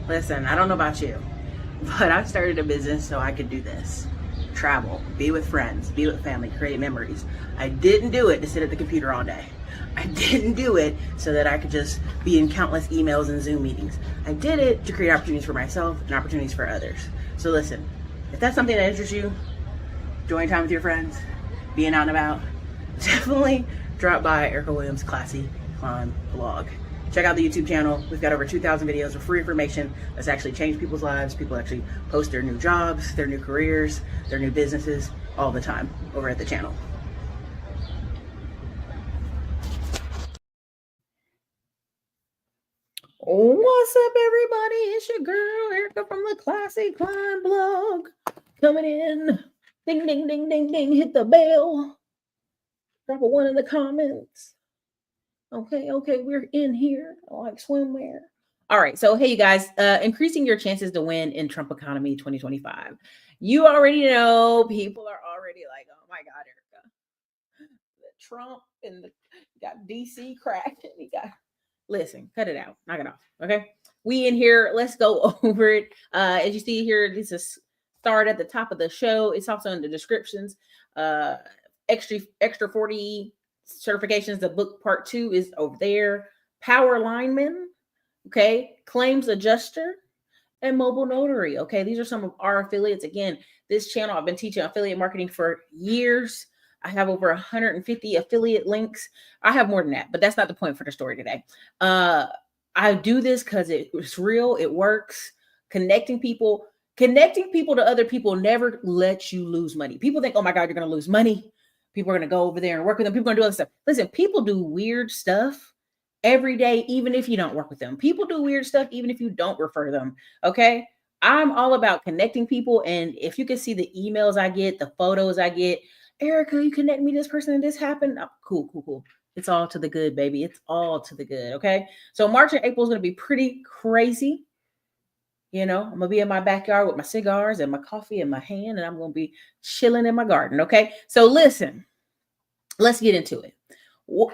Listen, I don't know about you, but I started a business so I could do this. Travel, be with friends, be with family, create memories. I didn't do it to sit at the computer all day. I didn't do it so that I could just be in countless emails and Zoom meetings. I did it to create opportunities for myself and opportunities for others. So listen, if that's something that interests you, enjoying time with your friends, being out and about, definitely drop by Erica Williams' Classy Climb blog. Check out the YouTube channel. We've got over 2,000 videos of free information that's actually changed people's lives. People actually post their new jobs, their new careers, their new businesses all the time over at the channel. What's up, everybody? It's your girl, Erica from the Classy Climb blog. Coming in. Ding, ding, ding, ding, ding. Hit the bell. Drop a 1 in the comments. Okay, we're in here. I like swimwear. All right, so hey, you guys, increasing your chances to win in Trump economy 2025. You already know, people are already like, oh my God, Erica, the Trump and the got DC cracked, and he got, listen, cut it out, knock it off, okay? We in here, let's go over it. As you see here, this is start at the top of the show. It's also in the descriptions. Extra 40 certifications. The book part 2 is over there. Power lineman, okay, claims adjuster, and mobile notary. Okay, these are some of our affiliates. Again, this channel, I've been teaching affiliate marketing for years. I have over 150 affiliate links. I have more than that, but that's not the point for the story today. I do this because it's real. It works. Connecting people to other people never lets you lose money. People think, oh my God, you're going to lose money. People are going to go over there and work with them. People are going to do other stuff. Listen, people do weird stuff every day, even if you don't work with them. People do weird stuff, even if you don't refer them. Okay. I'm all about connecting people. And if you can see the emails I get, the photos I get, Erica, you connect me this person and this happened. Oh, cool. It's all to the good, baby. It's all to the good. Okay. So March and April is going to be pretty crazy. You know, I'm going to be in my backyard with my cigars and my coffee in my hand, and I'm going to be chilling in my garden. Okay. So listen, let's get into it.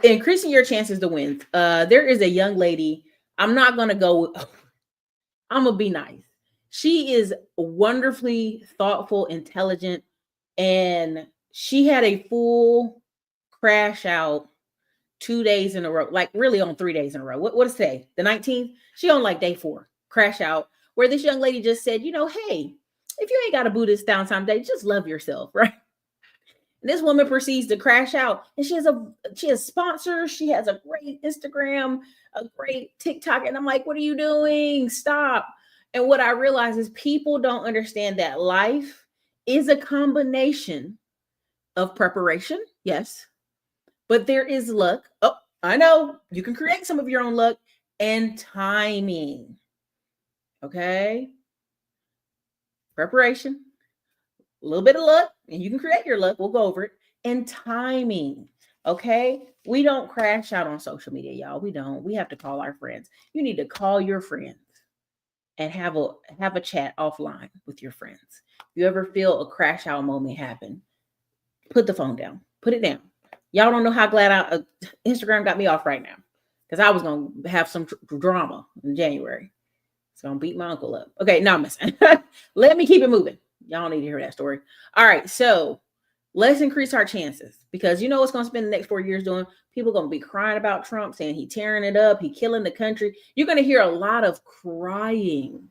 Increasing your chances to win. There is a young lady. I'm not going to go. I'm going to be nice. She is wonderfully thoughtful, intelligent, and she had a full crash out 2 days in a row, like really on 3 days in a row. What is today? The 19th? She on like day 4, crash out, where this young lady just said, you know, hey, if you ain't got a Buddhist downtime day, just love yourself, right? And this woman proceeds to crash out, and she has sponsors. She has a great Instagram, a great TikTok. And I'm like, what are you doing? Stop. And what I realize is people don't understand that life is a combination of preparation. Yes. But there is luck. Oh, I know. You can create some of your own luck, and timing. Okay. Preparation, a little bit of luck, and you can create your luck. We'll go over it. And timing. Okay. We don't crash out on social media, y'all. We don't. We have to call our friends. You need to call your friends and have a chat offline with your friends. If you ever feel a crash out moment happen, put the phone down. Put it down. Y'all don't know how glad Instagram got me off right now, because I was going to have some drama in January. So I'm beat my uncle up. Okay, no, I'm messing. Let me keep it moving. Y'all need to hear that story. All right, so let's increase our chances, because you know what's going to spend the next 4 years doing? People are going to be crying about Trump, saying he tearing it up, he killing the country. You're going to hear a lot of crying.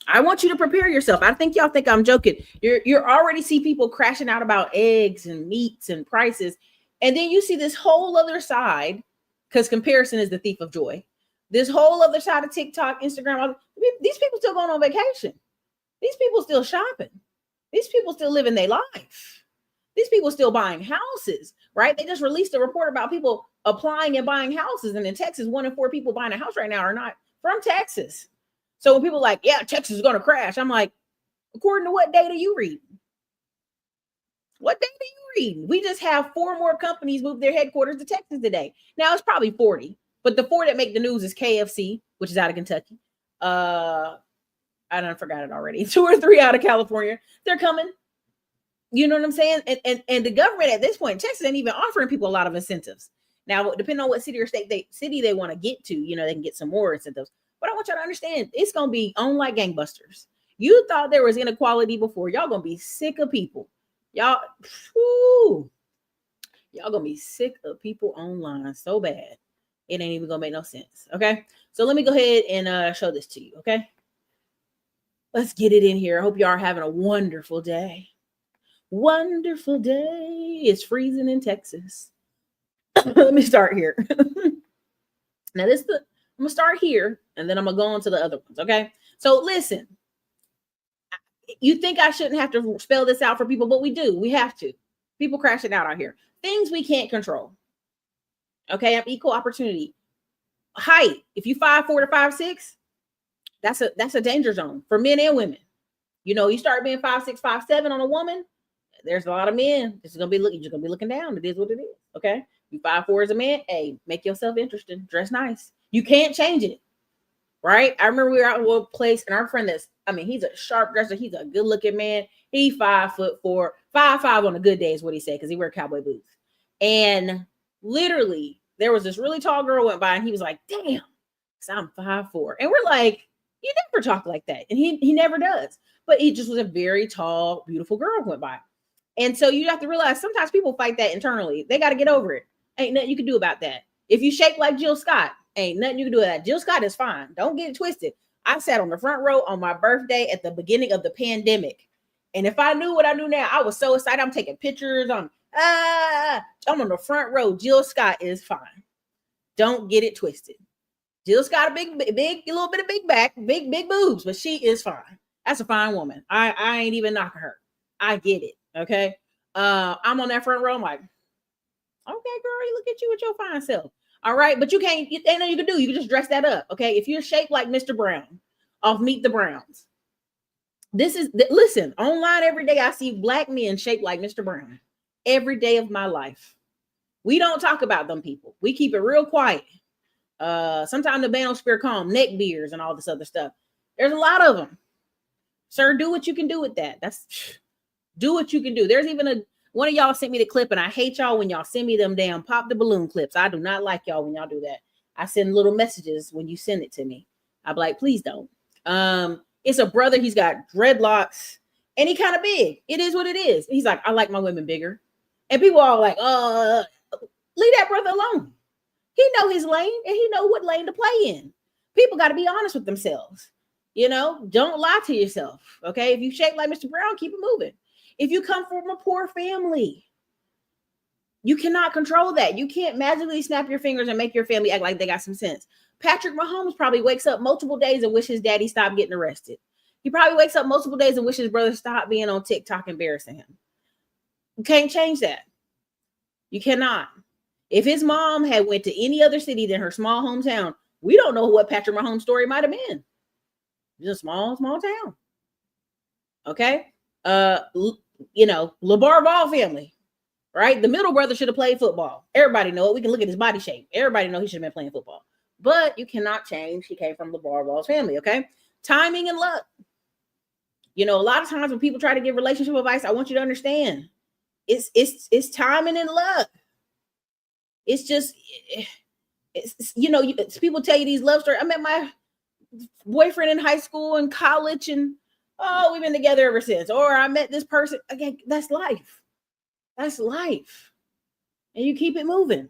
I want you to prepare yourself. I think y'all think I'm joking. You're already see people crashing out about eggs and meats and prices. And then you see this whole other side, because comparison is the thief of joy. This whole other side of TikTok, Instagram, these people still going on vacation. These people still shopping. These people still living their life. These people still buying houses, right? They just released a report about people applying and buying houses. And in Texas, 1 in 4 people buying a house right now are not from Texas. So when people are like, yeah, Texas is going to crash, I'm like, according to what data you read? What data you read? We just have 4 more companies move their headquarters to Texas today. Now it's probably 40, but the 4 that make the news is KFC, which is out of Kentucky. I done forgot it already. 2 or 3 out of California. They're coming. You know what I'm saying? And the government at this point, Texas ain't even offering people a lot of incentives. Now, depending on what city or state they want to get to, you know, they can get some more incentives. But I want y'all to understand, it's going to be on like gangbusters. You thought there was inequality before. Y'all going to be sick of people. Y'all, whew, y'all going to be sick of people online so bad. It ain't even going to make no sense. Okay. So let me go ahead and show this to you. Okay. Let's get it in here. I hope y'all are having a wonderful day. Wonderful day. It's freezing in Texas. Let me start here. Now I'm gonna start here and then I'm gonna go on to the other ones. Okay. So listen, you think I shouldn't have to spell this out for people, but we do. We have to. People crashing out here. Things we can't control. Okay. I'm equal opportunity. Height. If you 5'4" to 5'6", that's a danger zone for men and women. You know, you start being 5'6", 5'7" on a woman. There's a lot of men. You're gonna be looking down. It is what it is. Okay. You 5'4" as a man. Hey, make yourself interesting. Dress nice. You can't change it. Right? I remember we were out in a place and our friend he's a sharp dresser. He's a good looking man. He 5'4", 5'5" on a good day is what he said, because he wear cowboy boots. And literally there was this really tall girl went by and he was like, damn, I'm 5'4". And we're like, you never talk like that. And he never does. But he just was a very tall, beautiful girl went by. And so you have to realize sometimes people fight that internally. They got to get over it. Ain't nothing you can do about that. If you shape like Jill Scott, ain't nothing you can do with that. Jill Scott is fine. Don't get it twisted. I sat on the front row on my birthday at the beginning of the pandemic. And if I knew what I knew now, I was so excited. I'm taking pictures. I'm on the front row. Jill Scott is fine. Don't get it twisted. Jill Scott, a little bit of big back, big boobs, but she is fine. That's a fine woman. I ain't even knocking her. I get it. Okay. I'm on that front row. I'm like, okay, girl, look at you with your fine self. All right. But ain't nothing you can do. You can just dress that up. Okay. If you're shaped like Mr. Brown off Meet the Browns, listen, online every day I see black men shaped like Mr. Brown every day of my life. We don't talk about them people. We keep it real quiet. Sometimes the manosphere call them neck beards and all this other stuff. There's a lot of them. Sir, do what you can do with that. Do what you can do. There's even one of y'all sent me the clip, and I hate y'all when y'all send me them damn pop the balloon clips. I do not like y'all when y'all do that. I send little messages when you send it to me. I'm like, please don't. It's a brother. He's got dreadlocks, and he kind of big. It is what it is. He's like, I like my women bigger. And people are like, leave that brother alone. He know his lane, and he know what lane to play in. People got to be honest with themselves. You know, don't lie to yourself. Okay. If you shape like Mr. Brown, keep it moving. If you come from a poor family, you cannot control that. You can't magically snap your fingers and make your family act like they got some sense. Patrick Mahomes probably wakes up multiple days and wish his daddy stopped getting arrested. He probably wakes up multiple days and wish his brother stopped being on TikTok embarrassing him. You can't change that. You cannot. If his mom had went to any other city than her small hometown, we don't know what Patrick Mahomes' story might have been. It's a small town. Okay. LeVar Ball family, right? The middle brother should have played football. Everybody know it. We can look at his body shape. Everybody know he should have been playing football. But you cannot change. He came from LeVar Ball's family. Okay. Timing and luck. You know, a lot of times when people try to give relationship advice, I want you to understand it's timing and luck. It's just, people tell you these love stories. I met my boyfriend in high school and college, and we've been together ever since. Or I met this person. Again, that's life. That's life. And you keep it moving.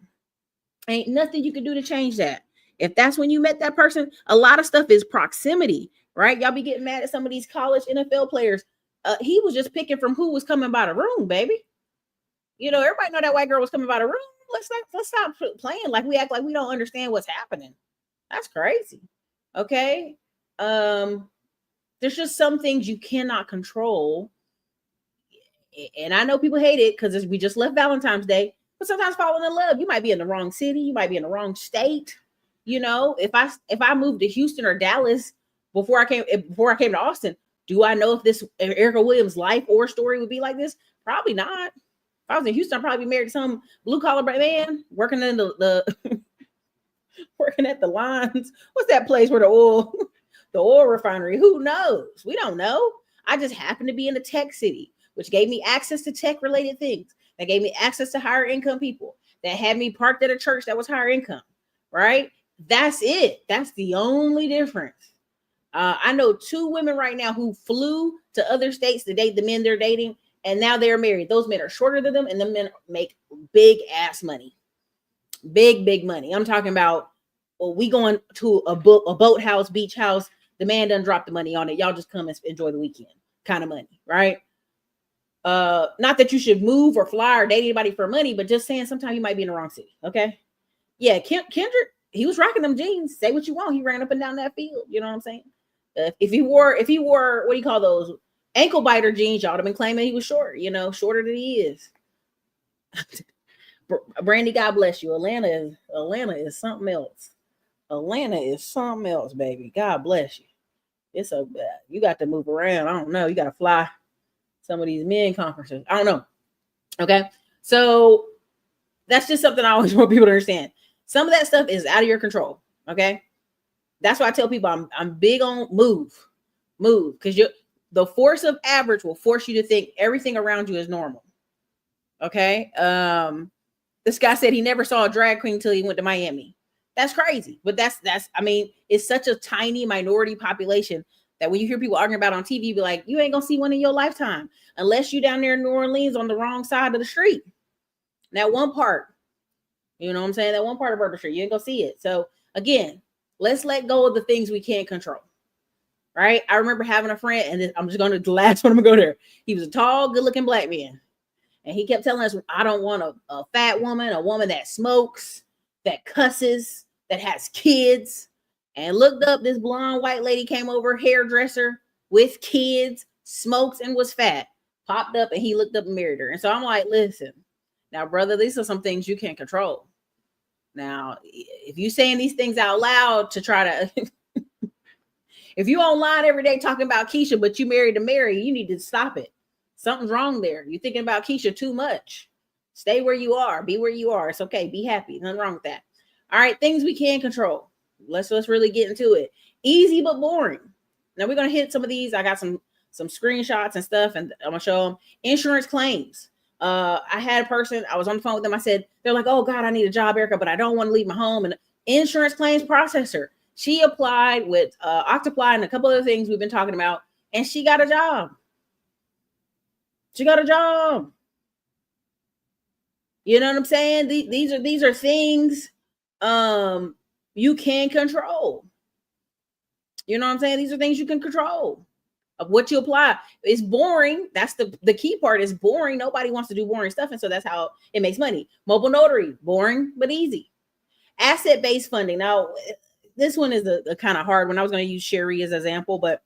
Ain't nothing you can do to change that. If that's when you met that person, a lot of stuff is proximity, right? Y'all be getting mad at some of these college NFL players. He was just picking from who was coming by the room, baby. You know, everybody know that white girl was coming by the room. Let's stop playing like we act like we don't understand what's happening. That's crazy. Okay. There's just some things you cannot control. And I know people hate it because we just left Valentine's Day, but sometimes falling in love, you might be in the wrong city. You might be in the wrong state. You know, if I moved to Houston or Dallas before I came to Austin, do I know if this Erica Williams life or story would be like this? Probably not. If I was in Houston, I'd probably be married to some blue collar man working in the working at the lines. What's that place where the oil refinery? Who knows? We don't know. I just happened to be in a tech city, which gave me access to tech related things. That gave me access to higher income people. That had me parked at a church that was higher income, right? That's it. That's the only difference. I know 2 women right now who flew to other states to date the men they're dating, and now they're married. Those men are shorter than them, and the men make big ass money, big money. I'm talking about, well, we going to a boat house, beach house. The man done drop the money on it. Y'all just come and enjoy the weekend, kind of money, right? Not that you should move or fly or date anybody for money, but just saying sometimes you might be in the wrong city. Okay, yeah, Kendrick, he was rocking them jeans. Say what you want, he ran up and down that field. You know what I'm saying? If he wore what do you call those, ankle biter jeans, y'all have been claiming he was short. You know, shorter than he is. Brandy, God bless you. Atlanta is something else. Atlanta is something else, baby. God bless you. It's a you got to move around. I don't know. You got to fly some of these men conferences. I don't know. Okay, so that's just something I always want people to understand. Some of that stuff is out of your control. Okay, that's why I tell people I'm big on move, because the force of average will force you to think everything around you is normal. Okay, this guy said he never saw a drag queen until he went to Miami. That's crazy, but that's I mean, it's such a tiny minority population that when you hear people arguing about on TV, be like, you ain't gonna see one in your lifetime unless you down there in New Orleans on the wrong side of the street. That one part, you know what I'm saying? That one part of Bourbon Street, you ain't gonna see it. So again, let's let go of the things we can't control. Right? I remember having a friend, and I'm just gonna the last one I'm gonna go there. He was a tall, good-looking black man. And he kept telling us, I don't want a fat woman, a woman that smokes, that cusses, that has kids. And looked up, this blonde white lady came over, hairdresser with kids, smokes, and was fat. Popped up, and he looked up and married her. And so I'm like, listen, now, brother, these are some things you can't control. Now, if you saying these things out loud to try to, if you online every day talking about Keisha, but you married to Mary, you need to stop it. Something's wrong there. You're thinking about Keisha too much. Stay where you are. Be where you are. It's okay. Be happy. Nothing wrong with that. All right. Things we can control. Let's really get into it. Easy but boring. Now we're gonna hit some of these. I got some screenshots and stuff, and I'm gonna show them. Insurance claims. I had a person. I was on the phone with them. I said, they're like, "Oh God, I need a job, Erica, but I don't want to leave my home." And insurance claims processor. She applied with Octoply and a couple other things we've been talking about, and she got a job. She got a job. You know what I'm saying? These are things you can control. You know what I'm saying? These are things you can control. Of what you apply. It's boring. That's the key part, is boring. Nobody wants to do boring stuff. And so that's how it makes money. Mobile notary, boring, but easy. Asset-based funding. Now, this one is a kind of hard one. I was going to use Sherry as an example, but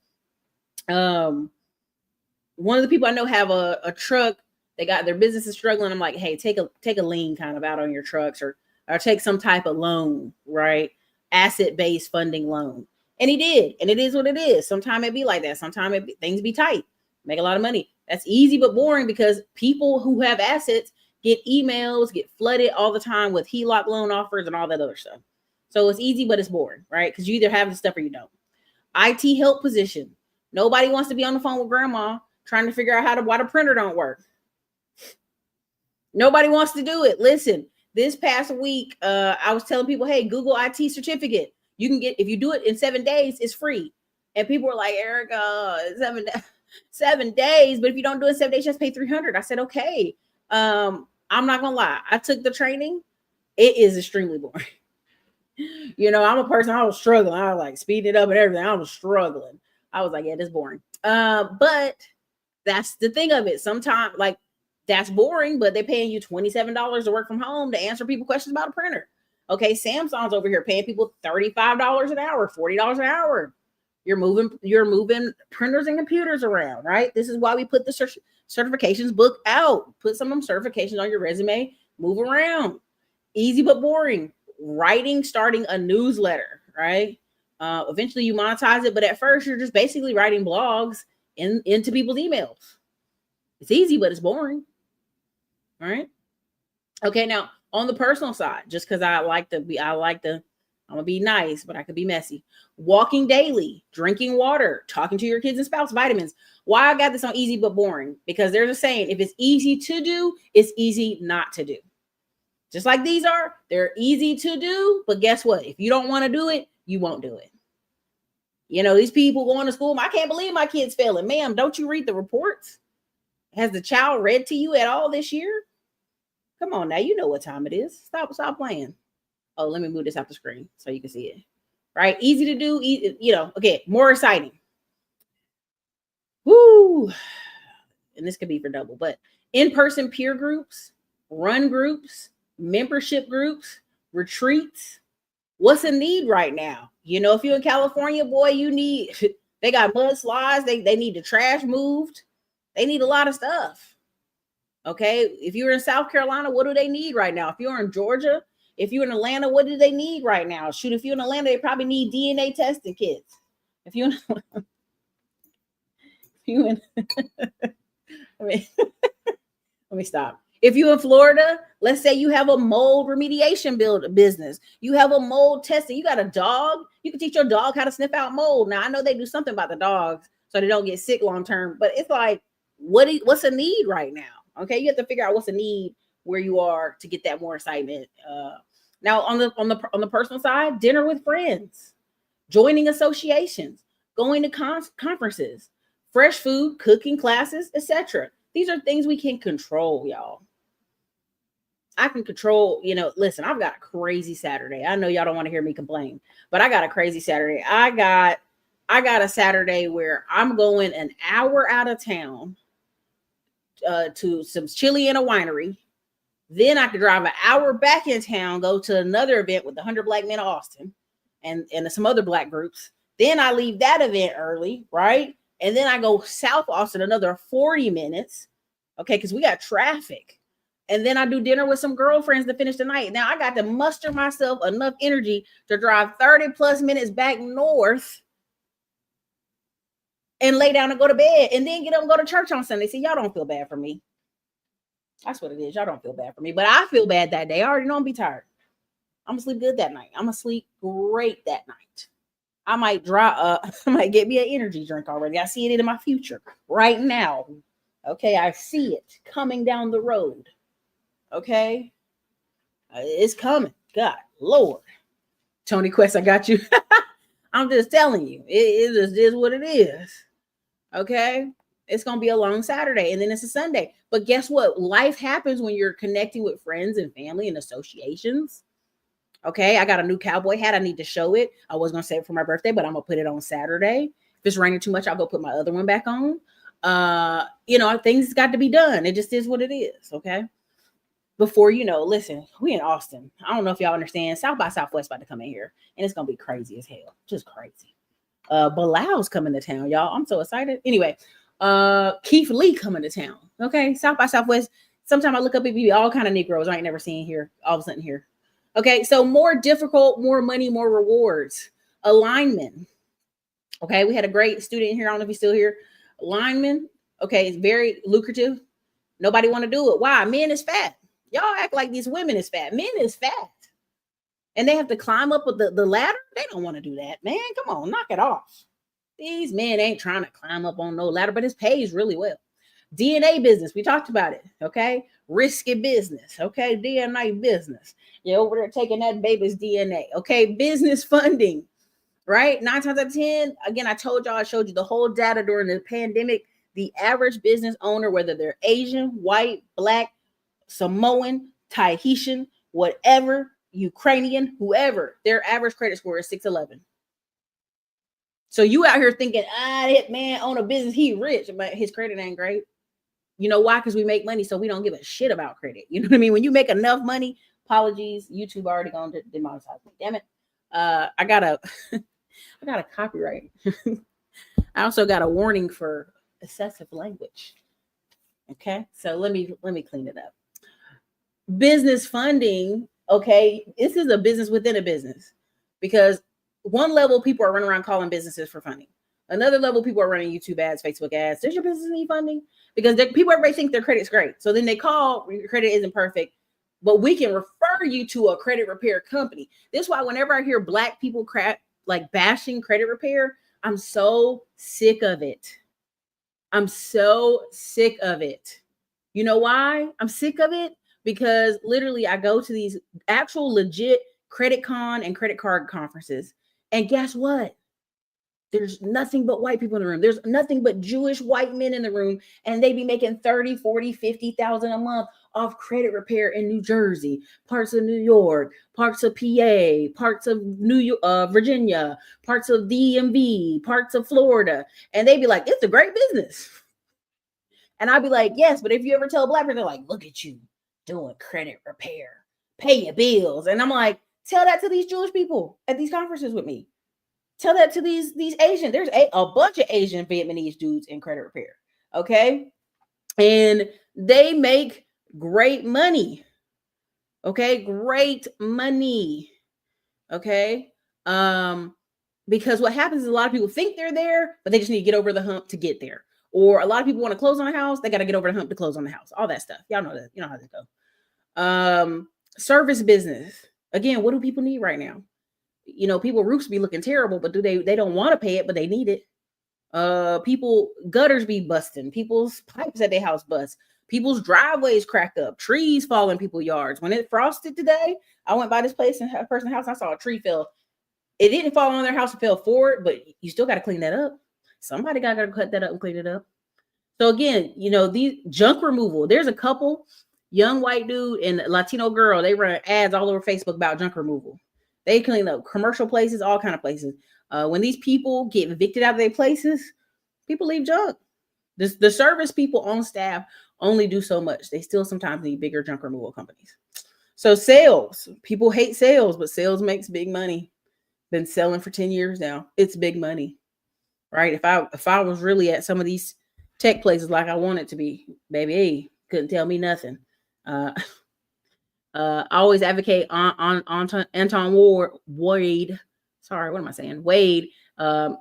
one of the people I know have a truck. They got their business is struggling. I'm like, hey, take a lien kind of out on your trucks, or take some type of loan, right? Asset-based funding loan. And he did. And it is what it is. Sometimes it be like that. Sometimes things be tight. Make a lot of money. That's easy but boring, because people who have assets get emails, get flooded all the time with HELOC loan offers and all that other stuff. So it's easy, but it's boring, right? Because you either have the stuff or you don't. IT help position. Nobody wants to be on the phone with grandma trying to figure out why the printer don't work. Nobody wants to do it. Listen, this past week, I was telling people, hey, Google IT certificate. You can get, if you do it in 7 days, it's free. And people were like, Erica, 7 days, but if you don't do it in 7 days, just pay $300. I said, okay. I'm not gonna lie. I took the training. It is extremely boring. You know, I'm a person, I was struggling. I was like speeding it up and everything. I was struggling. I was like, yeah, this boring. But that's the thing of it. Sometimes, like, that's boring, but they're paying you $27 to work from home to answer people questions about a printer. Okay, Samsung's over here paying people $35 an hour, $40 an hour. You're moving printers and computers around, right? This is why we put the certifications book out. Put some of them certifications on your resume. Move around. Easy but boring. Writing, starting a newsletter, right? Eventually you monetize it, but at first you're just basically writing blogs into people's emails. It's easy, but it's boring. All right. Okay, now on the personal side, just because I'm gonna be nice, but I could be messy. Walking daily, drinking water, talking to your kids and spouse, vitamins. Why I got this on easy but boring? Because there's a saying, if it's easy to do, it's easy not to do. Just like these are, they're easy to do, but guess what? If you don't want to do it, you won't do it. You know, these people going to school, I can't believe my kid's failing. Ma'am, don't you read the reports? Has the child read to you at all this year? Come on now, you know what time it is. Stop playing. Oh, let me move this out the screen so you can see it. Right? Easy to do, you know, okay, more exciting. Woo! And this could be for double, but in-person peer groups, run groups, membership groups, retreats. What's in need right now? You know, if you're in California, boy, you need, they got mudslides, they need the trash moved. They need a lot of stuff. Okay. If you're in South Carolina, what do they need right now? If you're in Georgia, if you're in Atlanta, what do they need right now? Shoot, if you're in Atlanta, they probably need DNA testing kits. If you're in, I mean, let me stop. If you're in Florida, let's say you have a mold remediation business. You have a mold testing. You got a dog. You can teach your dog how to sniff out mold. Now, I know they do something about the dogs so they don't get sick long term, but it's like, what's a need right now? Okay, you have to figure out what's a need where you are to get that more excitement. Now, on the personal side, dinner with friends, joining associations, going to conferences, fresh food, cooking classes, etc. These are things we can control, y'all. I can control, you know, listen, I've got a crazy Saturday. I know y'all don't want to hear me complain, but I got a crazy Saturday. I got a Saturday where I'm going an hour out of town to some chili in a winery. Then I could drive an hour back in town, go to another event with the 100 Black Men of Austin and some other Black groups. Then I leave that event early, right? And then I go South Austin another 40 minutes, okay, because we got traffic. And then I do dinner with some girlfriends to finish the night. Now I got to muster myself enough energy to drive 30 plus minutes back north and lay down and go to bed and then get up and go to church on Sunday. See, y'all don't feel bad for me. That's what it is. Y'all don't feel bad for me, but I feel bad that day. I already know I'm be tired. I'm gonna sleep good that night. I'm gonna sleep great that night. I might I might get me an energy drink already. I see it in my future right now. Okay, I see it coming down the road. Okay, it's coming. God, Lord, Tony Quest, I got you. I'm just telling you, it just is what it is. Okay, it's gonna be a long Saturday, and then it's a Sunday. But guess what? Life happens when you're connecting with friends and family and associations. Okay, I got a new cowboy hat. I need to show it. I was gonna save it for my birthday, but I'm gonna put it on Saturday. If it's raining too much, I'll go put my other one back on. You know, things got to be done. It just is what it is. Okay. Before you know, listen, we in Austin. I don't know if y'all understand. South by Southwest about to come in here, and it's gonna be crazy as hell. Just crazy. Bilal's coming to town, y'all. I'm so excited. Anyway, Keith Lee coming to town. Okay, South by Southwest. Sometimes I look up at be all kind of Negroes I ain't never seen here. All of a sudden here. Okay, so more difficult, more money, more rewards. A lineman. Okay, we had a great student here. I don't know if he's still here. Lineman. Okay, it's very lucrative. Nobody want to do it. Why? Men is fat. Y'all act like these women is fat. Men is fat. And they have to climb up with the ladder. They don't want to do that, man. Come on, knock it off. These men ain't trying to climb up on no ladder, but it pays really well. DNA business. We talked about it. Okay. Risky business. Okay. DNA business. You're over there taking that baby's DNA. Okay. Business funding. Right. 9 times out of 10. Again, I showed you the whole data during the pandemic. The average business owner, whether they're Asian, white, Black, Samoan, Tahitian, whatever, Ukrainian, whoever, their average credit score is 611. So you out here thinking, that man own a business, he rich, but his credit ain't great. You know why? Because we make money, so we don't give a shit about credit. You know what I mean? When you make enough money, apologies, YouTube already gonna demonetize me. Damn it. I got a copyright. I also got a warning for excessive language. Okay, so let me clean it up. Business funding. Okay, this is a business within a business, because one level people are running around calling businesses for funding. Another level people are running YouTube ads, Facebook ads. Does your business need funding? Because everybody think their credit's great. So then they call, your credit isn't perfect, but we can refer you to a credit repair company. This is why whenever I hear Black people like bashing credit repair, I'm so sick of it. I'm so sick of it. You know why I'm sick of it? because literally I go to these actual legit credit con and credit card conferences. And guess what? There's nothing but white people in the room. There's nothing but Jewish white men in the room. And they be making 30, 40, 50,000 a month off credit repair in New Jersey, parts of New York, parts of PA, parts of New York, Virginia, parts of DMV, parts of Florida. And they be like, it's a great business. And I'd be like, yes, but if you ever tell a black person, they're like, look at you doing credit repair, pay your bills. And I'm like, tell that to these Jewish people at these conferences with me. Tell that to these Asian. There's a bunch of Asian Vietnamese dudes in credit repair. Okay. And they make great money. Okay. Great money. Okay. Because what happens is a lot of people think they're there, but they just need to get over the hump to get there. Or a lot of people want to close on a house. They got to get over the hump to close on the house. All that stuff. Y'all know that. You know how this goes. Service business. Again, what do people need right now? You know, people roofs be looking terrible, but they don't want to pay it, but they need it. People gutters be busting, people's pipes at their house bust, people's driveways crack up, trees fall in people's yards. When it frosted today, I went by this place and a person's house, I saw a tree fell. It didn't fall on their house, it fell forward, but you still got to clean that up. Somebody got to cut that up and clean it up. So again, you know, these junk removal, there's a couple young white dude and Latino girl, they run ads all over Facebook about junk removal. They clean up commercial places, all kind of places. When these people get evicted out of their places, people leave junk. The service people on staff only do so much. They still sometimes need bigger junk removal companies. So sales, people hate sales, but sales makes big money. Been selling for 10 years now. It's big money, right? If I was really at some of these tech places like I wanted to be, baby, couldn't tell me nothing. I always advocate on Anton Wade. Sorry, what am I saying? Wade.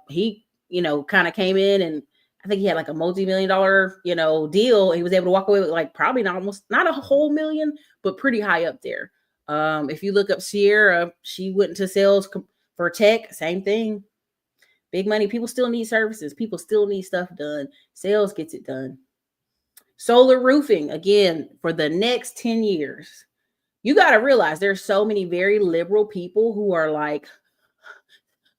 He, you know, kind of came in and I think he had like a multi-million-dollar, you know, deal. He was able to walk away with like probably not a whole million, but pretty high up there. If you look up Sierra, she went into sales for tech, same thing. Big money. People still need services. People still need stuff done. Sales gets it done. Solar roofing, again, for the next 10 years. You got to realize there's so many very liberal people who are like,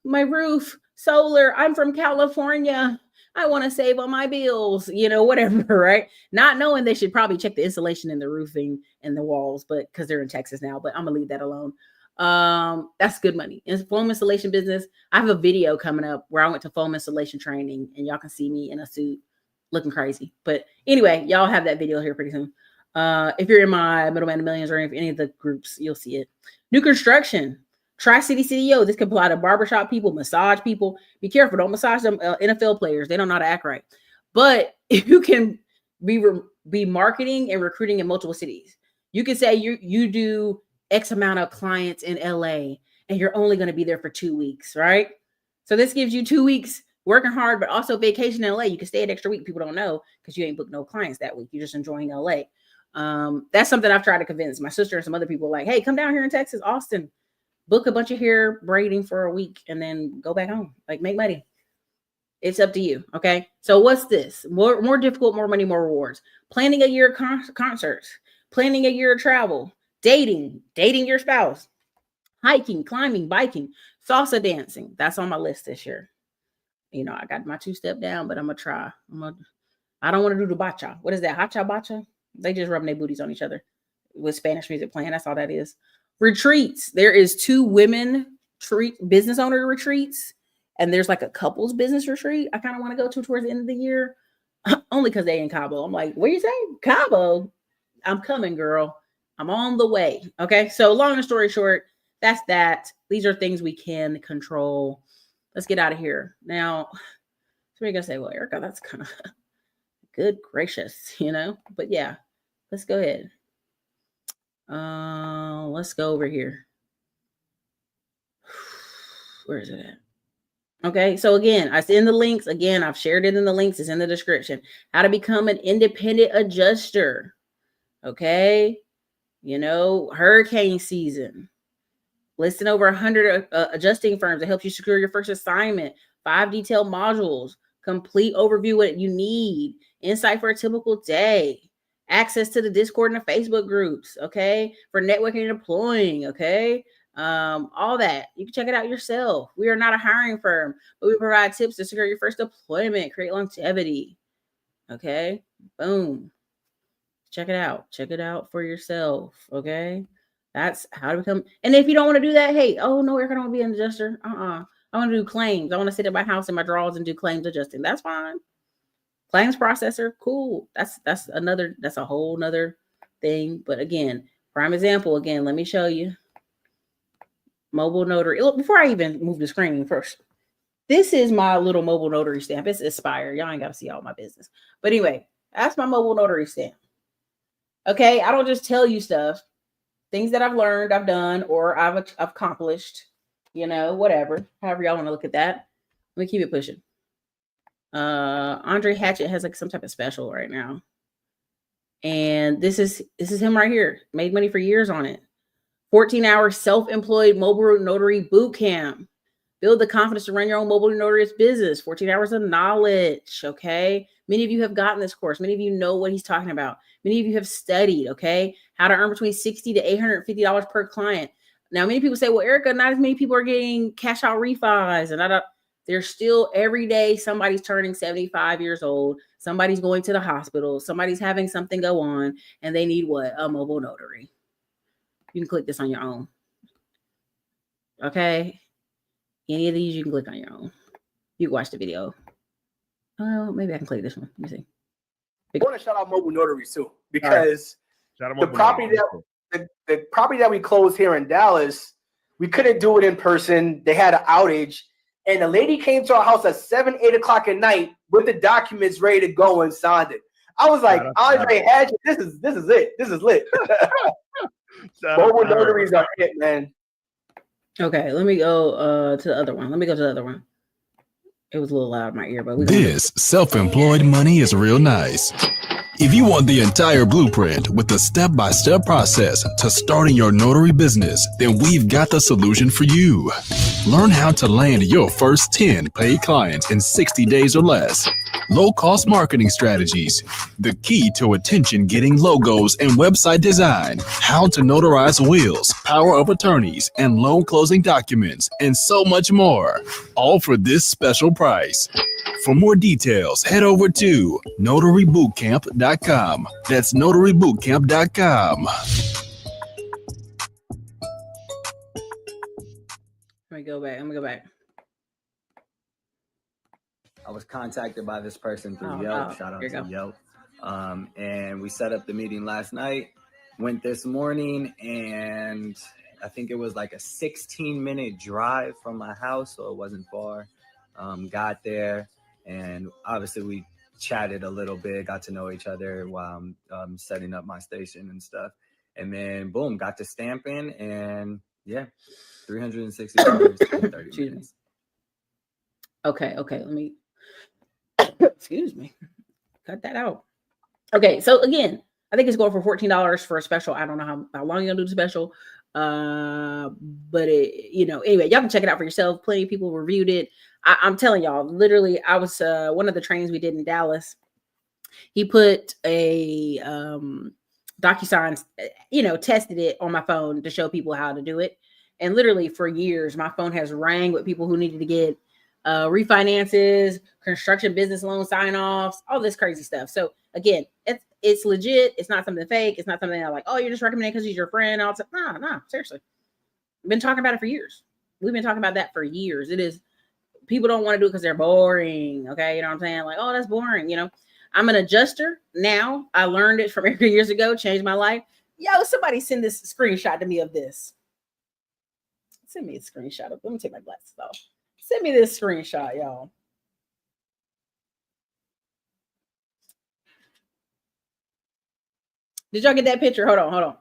my roof, solar, I'm from California. I want to save on my bills, you know, whatever, right? Not knowing they should probably check the insulation in the roofing and the walls, but because they're in Texas now, but I'm gonna leave that alone. That's good money. In foam installation business, I have a video coming up where I went to foam installation training and y'all can see me in a suit looking crazy. But anyway, y'all have that video here pretty soon. If you're in my Middleman to Millions or any of the groups, you'll see it. New construction. Tri-City CEO. This can apply to barbershop people, massage people. Be careful. Don't massage them NFL players. They don't know how to act right. But you can be marketing and recruiting in multiple cities. You can say you do X amount of clients in LA and you're only going to be there for 2 weeks, right? So this gives you 2 weeks working hard, but also vacation in LA. You can stay an extra week. People don't know because you ain't booked no clients that week. You're just enjoying LA. That's something I've tried to convince my sister and some other people like, hey, come down here in Texas, Austin, book a bunch of hair braiding for a week and then go back home, like make money. It's up to you. Okay. So what's this? More difficult, more money, more rewards. Planning a year of concerts, planning a year of travel, dating your spouse, hiking, climbing, biking, salsa dancing. That's on my list this year. You know, I got my 2-step down, but I'm going to try. I don't want to do the bacha. What is that? Hacha bacha? They just rubbing their booties on each other with Spanish music playing. That's all that is. Retreats. There is 2 women business owner retreats, and there's like a couples business retreat. I kind of want to go to towards the end of the year, only because they in Cabo. I'm like, what you say? Cabo? I'm coming, girl. I'm on the way. Okay. So long story short, that's that. These are things we can control. Let's get out of here. Now, somebody's gonna say, well, Erica, that's kind of good gracious, you know? But yeah, let's go ahead. Let's go over here. Where is it at? Okay, so again, I send the links. Again, I've shared it in the links. It's in the description. How to become an independent adjuster. Okay, you know, hurricane season. Listing over 100 adjusting firms that help you secure your first assignment. 5 detailed modules. Complete overview what you need. Insight for a typical day. access to the Discord and the Facebook groups, okay, for networking and deploying, okay, all that. You can check it out yourself. We are not a hiring firm, but we provide tips to secure your first deployment, create longevity, okay, boom. Check it out. Check it out for yourself, okay? That's how to become. And if you don't want to do that, hey, oh no, Erica, I don't want to be an adjuster. I want to do claims. I want to sit at my house in my drawers and do claims adjusting. That's fine. Claims processor, cool. That's a whole nother thing. But again, prime example. Again, let me show you. Mobile notary. Look, before I even move the screen first, this is my little mobile notary stamp. It's Aspire. Y'all ain't got to see all my business. But anyway, that's my mobile notary stamp. Okay, I don't just tell you stuff, things that I've learned, I've done, or I've accomplished, whatever, however y'all want to look at that. Let me keep it pushing. Andre Hatchett has like some type of special right now. And this is him right here. Made money for years on it. 14-hour self-employed mobile notary boot camp. Build the confidence to run your own mobile notary business. 14 hours of knowledge, okay? Many of you have gotten this course. Many of you know what he's talking about. Many of you have studied, okay? How to earn between $60 to $850 per client. Now, many people say, well, Erica, not as many people are getting cash out refis. And there's still every day somebody's turning 75 years old. Somebody's going to the hospital. Somebody's having something go on. And they need what? A mobile notary. You can click this on your own. Okay? Any of these you can click on your own. You can watch the video. Oh, maybe I can click this one. Let me see. I want to shout out mobile notaries too, because the property that we closed here in Dallas, we couldn't do it in person. They had an outage, and the lady came to our house at 7, 8 o'clock at night with the documents ready to go and signed it. I was like, Andre Hatchett, this is it. This is lit. Mobile notaries are it, man. Okay, let me go to the other one. It was a little loud in my ear, but this self-employed money is real nice. If you want the entire blueprint with the step-by-step process to starting your notary business, then we've got the solution for you. Learn how to land your first 10 paid clients in 60 days or less. Low-cost marketing strategies, the key to attention-getting logos and website design, how to notarize wills, power of attorneys, and loan closing documents, and so much more. All for this special price. For more details, head over to notarybootcamp.com. That's notarybootcamp.com. Let me go back. I was contacted by this person through Yelp. Shout out to Yelp. And we set up the meeting last night, went this morning, and I think it was like a 16-minute drive from my house, so it wasn't far. Got there, and obviously we chatted a little bit, got to know each other while I'm setting up my station and stuff. And then, boom, got to stamping, and yeah, $360 in 30 minutes. Okay, let me, excuse me, cut that out. Okay, so again, I think it's going for $14 for a special. I don't know how long you're gonna do the special, but anyway, y'all can check it out for yourself. Plenty of people reviewed it. I'm telling y'all, literally, I was one of the trainings we did in Dallas. He put a DocuSign, tested it on my phone to show people how to do it, and literally for years, my phone has rang with people who needed to get refinances, construction business loan sign-offs, all this crazy stuff. So again, it's legit. It's not something fake. It's not something that like, oh, you're just recommending because he's your friend. No, seriously. We've been talking about it for years. We've been talking about that for years. It is, people don't want to do it because they're boring. Okay. You know what I'm saying? Like, oh, that's boring. I'm an adjuster now. I learned it from years ago, changed my life. Yo, somebody send this screenshot to me of this. Send me a screenshot of, let me take my glasses off. Send me this screenshot, y'all. Did y'all get that picture? Hold on.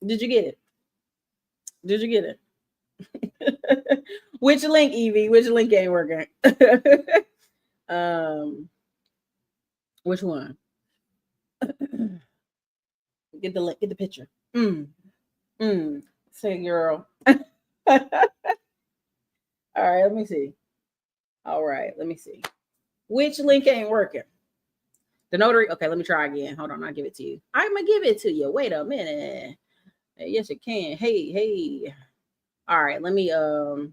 Did you get it? Which link, Evie? Which link ain't working? Which one? Get the link, get the picture. Say girl. All right, let me see. Which link ain't working? The notary. Okay, let me try again. Hold on, I'll give it to you. I'm gonna give it to you. Wait a minute. Yes, it can. Hey. All right, let me hold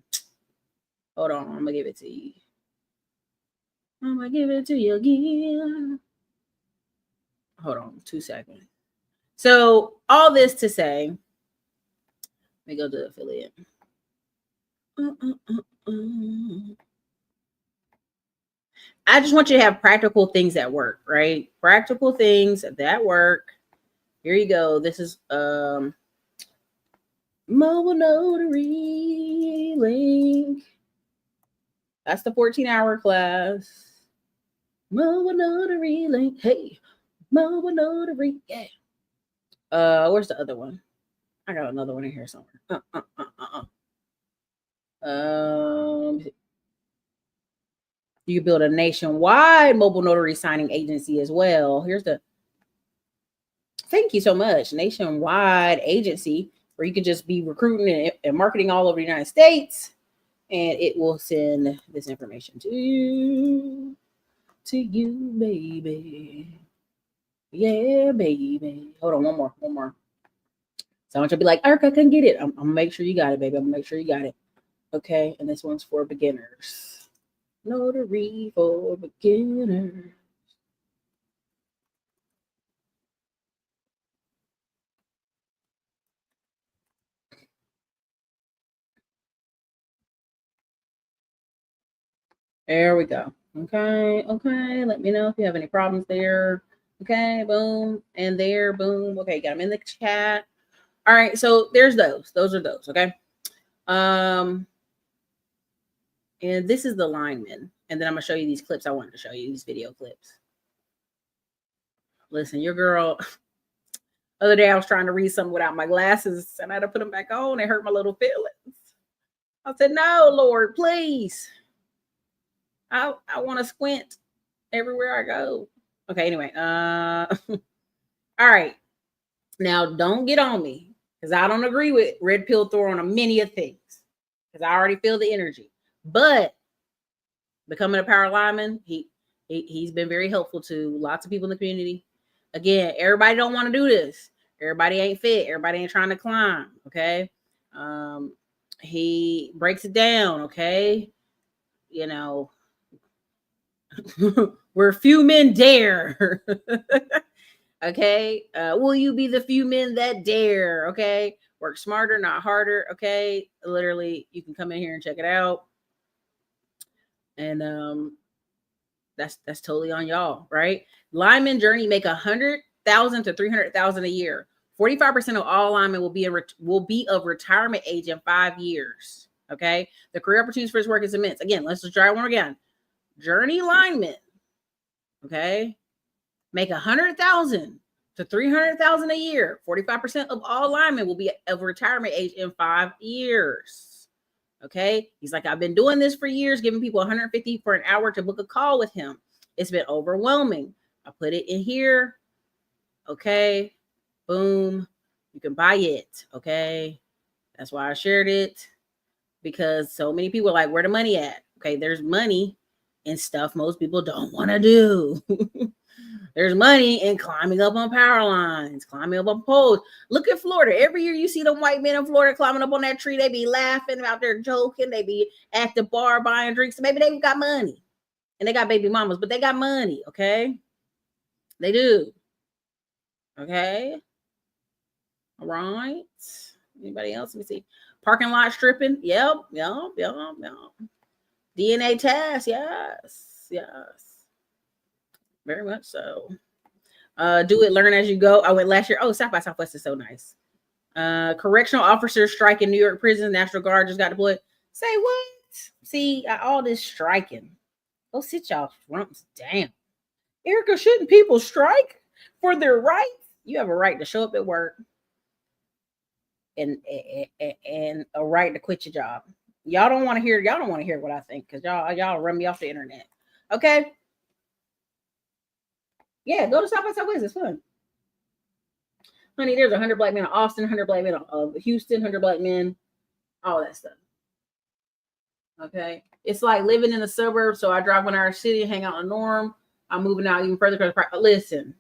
on. I'm gonna give it to you. I'm gonna give it to you again. Hold on 2 seconds. So all this to say, let me go to affiliate. I just want you to have practical things that work, right? Practical things that work. Here you go. This is mobile notary link. That's the 14-hour class. Mobile notary link. Hey, mobile notary. Yeah. Where's the other one? I got another one in here somewhere. You can build a nationwide mobile notary signing agency as well. Here's the thank you so much. Nationwide agency where you can just be recruiting and marketing all over the United States, and it will send this information to you, baby. Yeah, baby. Hold on, one more. So I want you to be like, Erica, I couldn't get it. I'm gonna make sure you got it, baby. I'm gonna make sure you got it. Okay, and this one's for beginners. Notary for beginners. There we go. Okay. Let me know if you have any problems there. Okay, boom. And there, boom. Okay, got them in the chat. All right, so there's those. Those are those, okay? And this is the lineman. And then I'm gonna show you these clips I wanted to show you, these video clips. Listen, your girl, other day I was trying to read something without my glasses and I had to put them back on. It hurt my little feelings. I said, no, Lord, please. I want to squint everywhere I go. Okay, anyway. All right. Now, don't get on me because I don't agree with red pill throwing on many of things because I already feel the energy. But becoming a power lineman, he's been very helpful to lots of people in the community. Again, everybody don't want to do this. Everybody ain't fit. Everybody ain't trying to climb. Okay. He breaks it down. Okay. You know, where few men dare. Okay. Will you be the few men that dare? Okay. Work smarter, not harder. Okay. Literally, you can come in here and check it out. And that's totally on y'all, right? Lineman journey make $100,000 to $300,000 a year. 45% of all linemen will be of retirement age in 5 years. Okay. The career opportunities for this work is immense. Again, let's just try one again. Journey linemen, okay, make $100,000 to $300,000 a year. 45% of all linemen will be of retirement age in 5 years. Okay, he's like, I've been doing this for years, giving people $150 for an hour to book a call with him. It's been overwhelming. I put it in here. Okay, boom, you can buy it. Okay, that's why I shared it because so many people are like, where the money at? Okay, there's money and stuff most people don't want to do. There's money in climbing up on power lines, climbing up on poles. Look at Florida. Every year you see them white men in Florida climbing up on that tree. They be laughing out there, joking. They be at the bar buying drinks. Maybe they got money and they got baby mamas, but they got money. Okay. They do. Okay. All right. Anybody else? Let me see. Parking lot stripping. Yep. DNA test. Yes. Very much so. Do it, learn as you go. I went last year. Oh, South by Southwest is so nice. Correctional officers strike in New York prison. National Guard just got deployed. Say what? See, all this striking. Go sit y'all rumps down. Erica, shouldn't people strike for their rights? You have a right to show up at work and a right to quit your job. Y'all don't want to hear what I think because y'all run me off the internet. Okay. Yeah, go to South by Southwest. It's fun. Honey, there's 100 black men in Austin, 100 black men of Houston, 100 black men, all that stuff. Okay. It's like living in the suburbs. So I drive in our city, hang out in the norm. I'm moving out even further. Listen,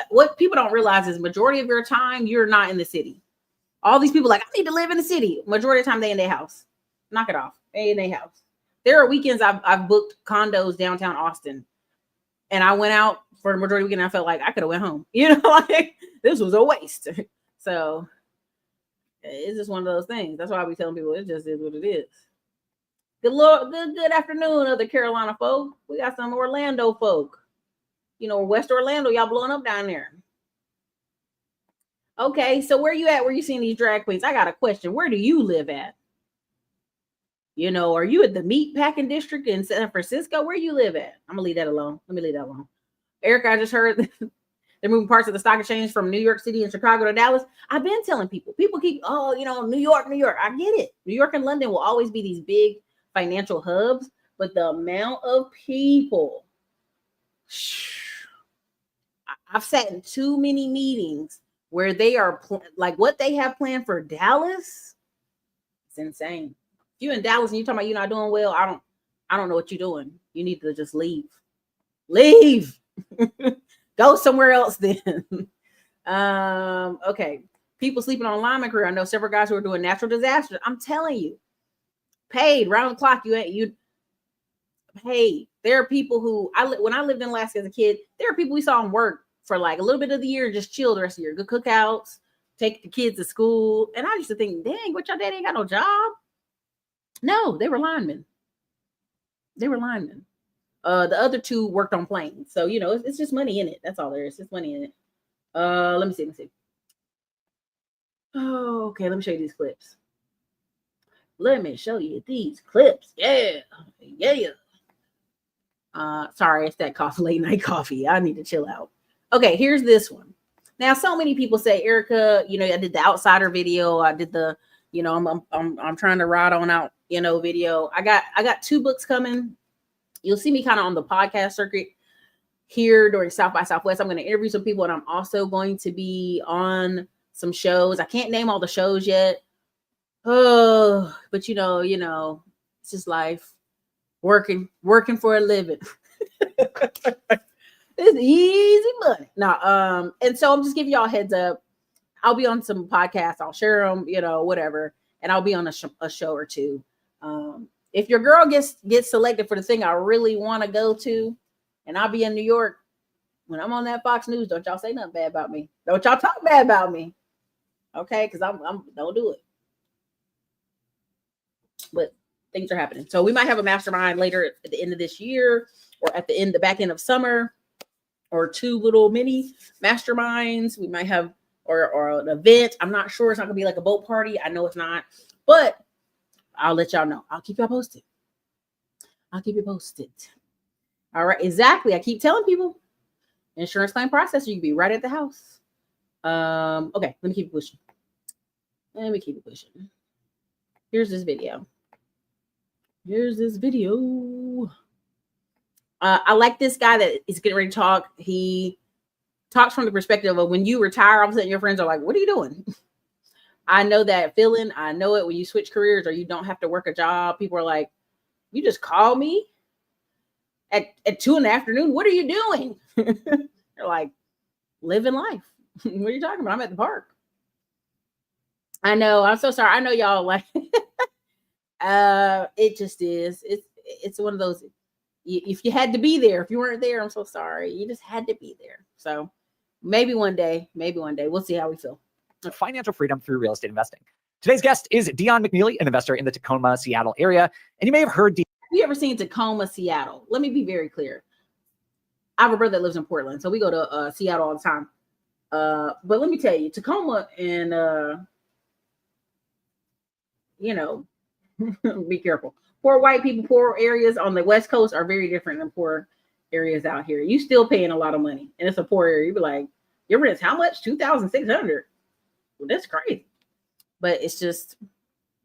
what people don't realize is majority of your time you're not in the city. All these people like, I need to live in the city. Majority of the time they in their house. Knock it off. They in their house. There are weekends I've booked condos downtown Austin, and I went out for the majority of the weekend. I felt like I could have went home. Like this was a waste. So it's just one of those things. That's why I be telling people it just is what it is. Good afternoon, other Carolina folk. We got some Orlando folk. West Orlando, y'all blowing up down there. Okay, so where you at? Where you seeing these drag queens? I got a question. Where do you live at? Are you at the meat packing district in San Francisco? Where you live at? I'm gonna leave that alone. Let me leave that alone. Erica, I just heard they're moving parts of the stock exchange from New York City and Chicago to Dallas. I've been telling people keep, New York. I get it. New York and London will always be these big financial hubs, but the amount of people, I've sat in too many meetings where they are like what they have planned for Dallas. It's insane. If you're in Dallas and you're talking about you're not doing well, I don't know what you're doing. You need to just leave. Go somewhere else then. Okay. People sleeping on lineman career. I know several guys who are doing natural disasters. I'm telling you, paid round the clock. You paid. There are people who when I lived in Alaska as a kid, there are people we saw them work for like a little bit of the year and just chill the rest of the year. Good cookouts, take the kids to school. And I used to think, dang, what y'all dad ain't got no job? No, they were linemen. The other two worked on planes. So, it's just money in it. That's all there is. It's money in it. Let me see. Oh, okay. Let me show you these clips. Yeah. Sorry, it's that coffee, late night coffee. I need to chill out. Okay, here's this one. Now, so many people say, Erica, I did the outsider video. I did the, I'm trying to ride on out, video. I got 2 books coming. You'll see me kind of on the podcast circuit here during South by Southwest. I'm going to interview some people, and I'm also going to be on some shows. I can't name all the shows yet. Oh, but it's just life. Working for a living. It's easy money. Now, and so I'm just giving y'all a heads up. I'll be on some podcasts. I'll share them, whatever, and I'll be on a show or two. If your girl gets selected for the thing I really want to go to, and I'll be in New York, when I'm on that Fox News, don't y'all say nothing bad about me. Don't y'all talk bad about me. Okay, because I'm don't do it. But things are happening. So we might have a mastermind later at the end of this year, or at the back end of summer, or 2 little mini masterminds. We might have or an event. I'm not sure. It's not gonna be like a boat party. I know it's not, but I'll let y'all know. I'll keep y'all posted. All right, exactly. I keep telling people, insurance claim processor, you can be right at the house. Okay, let me keep it pushing. Here's this video. I like this guy that is getting ready to talk. He talks from the perspective of when you retire, all of a sudden your friends are like, what are you doing? I know that feeling. I know it when you switch careers or you don't have to work a job. People are like, you just call me at 2 p.m. What are you doing? They're like, living life. What are you talking about? I'm at the park. I know. I'm so sorry. I know y'all like, it just is. It's one of those, if you had to be there, if you weren't there, I'm so sorry. You just had to be there. So maybe one day, we'll see how we feel. Financial freedom through real estate investing. Today's guest is Dion McNeely, an investor in the Tacoma, Seattle area. And you may have heard. Have you ever seen Tacoma, Seattle? Let me be very clear. I have a brother that lives in Portland, so we go to Seattle all the time. But let me tell you, Tacoma and be careful. Poor white people, poor areas on the West Coast are very different than poor areas out here. You still paying a lot of money, and it's a poor area. You be like, your rent's how much? $2,600. Well, that's crazy. But it's just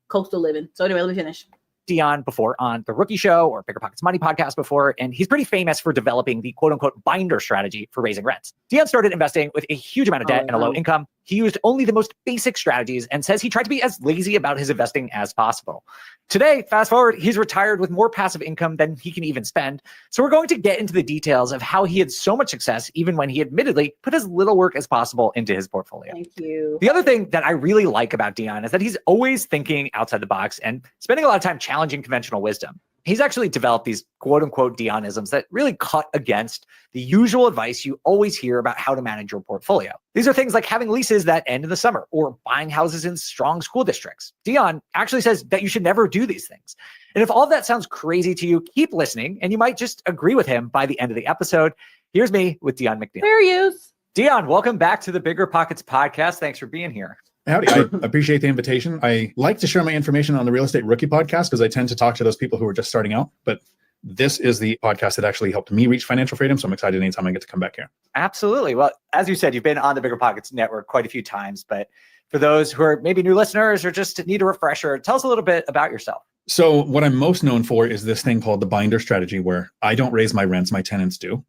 coastal living. So anyway, let me finish. Dion before on the Rookie Show or Bigger Pockets Money podcast before, and he's pretty famous for developing the quote unquote binder strategy for raising rents. Dion started investing with a huge amount of debt and a low income. He used only the most basic strategies and says he tried to be as lazy about his investing as possible. Today, fast forward, he's retired with more passive income than he can even spend. So we're going to get into the details of how he had so much success, even when he admittedly put as little work as possible into his portfolio. Thank you. The other thing that I really like about Dion is that he's always thinking outside the box and spending a lot of time challenging conventional wisdom. He's actually developed these quote unquote Dionisms that really cut against the usual advice you always hear about how to manage your portfolio. These are things like having leases that end in the summer or buying houses in strong school districts. Dion actually says that you should never do these things. And if all of that sounds crazy to you, keep listening and you might just agree with him by the end of the episode. Here's me with Dion McNeil. Fair use. Dion, welcome back to the Bigger Pockets podcast. Thanks for being here. Howdy. I appreciate the invitation. I like to share my information on the Real Estate Rookie podcast because I tend to talk to those people who are just starting out. But this is the podcast that actually helped me reach financial freedom. So I'm excited anytime I get to come back here. Absolutely. Well, as you said, you've been on the Bigger Pockets Network quite a few times. But for those who are maybe new listeners or just need a refresher, tell us a little bit about yourself. So what I'm most known for is this thing called the binder strategy, where I don't raise my rents, my tenants do.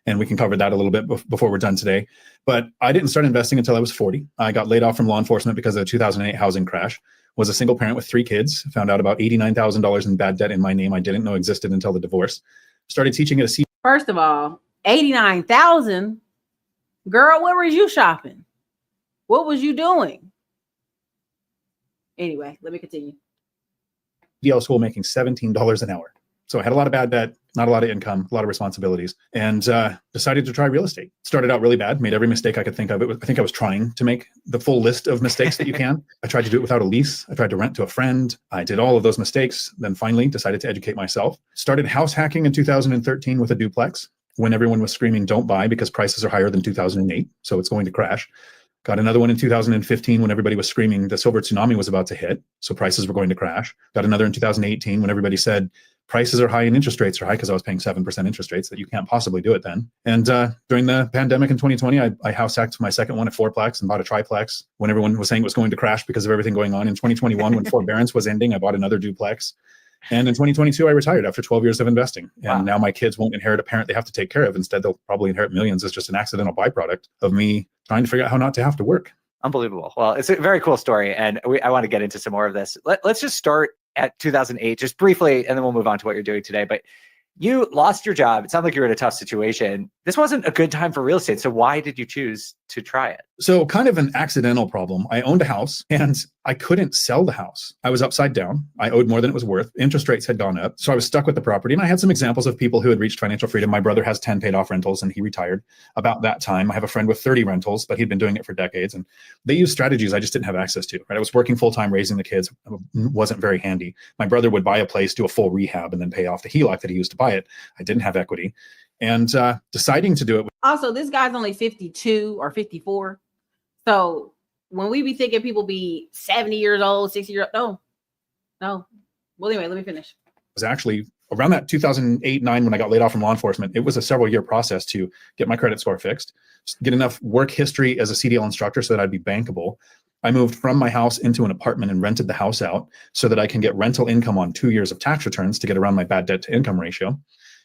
And we can cover that a little bit before we're done today. But I didn't start investing until I was 40. I got laid off from law enforcement because of the 2008 housing crash. Was a single parent with 3 kids. Found out about $89,000 in bad debt in my name I didn't know existed until the divorce. Started teaching at a First of all, 89,000. Girl, where was you shopping? What was you doing? Anyway, let me continue. CDL school making $17 an hour. So I had a lot of bad debt, not a lot of income, a lot of responsibilities, and decided to try real estate. Started out really bad, made every mistake I could think of. I think I was trying to make the full list of mistakes that you can. I tried to do it without a lease. I tried to rent to a friend. I did all of those mistakes, then finally decided to educate myself. Started house hacking in 2013 with a duplex when everyone was screaming, don't buy because prices are higher than 2008, so it's going to crash. Got another one in 2015 when everybody was screaming the silver tsunami was about to hit, so prices were going to crash. Got another in 2018 when everybody said prices are high and interest rates are high because I was paying 7% interest rates, that you can't possibly do it then. And during the pandemic in 2020, I house hacked my second one at fourplex and bought a triplex when everyone was saying it was going to crash because of everything going on. In 2021, when forbearance was ending, I bought another duplex. And in 2022, I retired after 12 years of investing. And now my kids won't inherit a parent they have to take care of. Instead, they'll probably inherit millions as just an accidental byproduct of me trying to figure out how not to have to work. Unbelievable. Well, it's a very cool story. And I want to get into some more of this. Let's just start at 2008, just briefly, and then we'll move on to what you're doing today. But you lost your job. It sounded like you were in a tough situation. This wasn't a good time for real estate. So why did you choose to try it? So kind of an accidental problem. I owned a house and I couldn't sell the house. I was upside down. I owed more than it was worth. Interest rates had gone up. So I was stuck with the property. And I had some examples of people who had reached financial freedom. My brother has 10 paid off rentals and he retired about that time. I have a friend with 30 rentals, but he'd been doing it for decades. And they used strategies I just didn't have access to. Right? I was working full-time raising the kids. Wasn't very handy. My brother would buy a place, do a full rehab, and then pay off the HELOC that he used to buy it. I didn't have equity. And deciding to do it. Also, this guy's only 52 or 54. So when we be thinking people be 70 years old, 60 years old, no. Well, anyway, let me finish. It was actually around that 2008-9 when I got laid off from law enforcement. It was a several-year process to get my credit score fixed, get enough work history as a CDL instructor so that I'd be bankable. I moved from my house into an apartment and rented the house out so that I can get rental income on 2 years of tax returns to get around my bad debt to income ratio.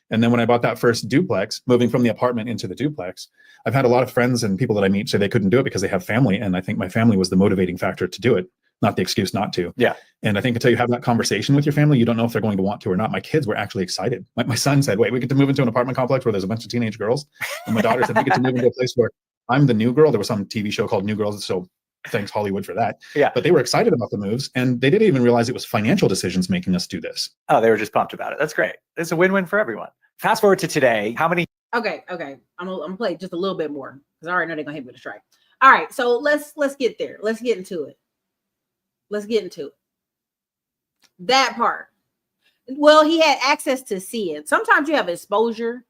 And then when I bought that first duplex, moving from the apartment into the duplex, I've had a lot of friends and people that I meet say they couldn't do it because they have family. And I think my family was the motivating factor to do it, not the excuse not to. Yeah. And I think until you have that conversation with your family, you don't know if they're going to want to or not. My kids were actually excited. My son said, wait, we get to move into an apartment complex where there's a bunch of teenage girls. And my daughter said, we get to move into a place where I'm the new girl. There was some TV show called New Girls. So thanks Hollywood for that. Yeah. But they were excited about the moves and they didn't even realize it was financial decisions making us do this. Oh, they were just pumped about it. That's great. It's a win-win for everyone. Fast forward to today. How many? Okay. I'm gonna play just a little bit more because I already know they're gonna hit me with a strike. All right, so let's get there. Let's get into it. That part. Well, he had access to see it. Sometimes you have exposure,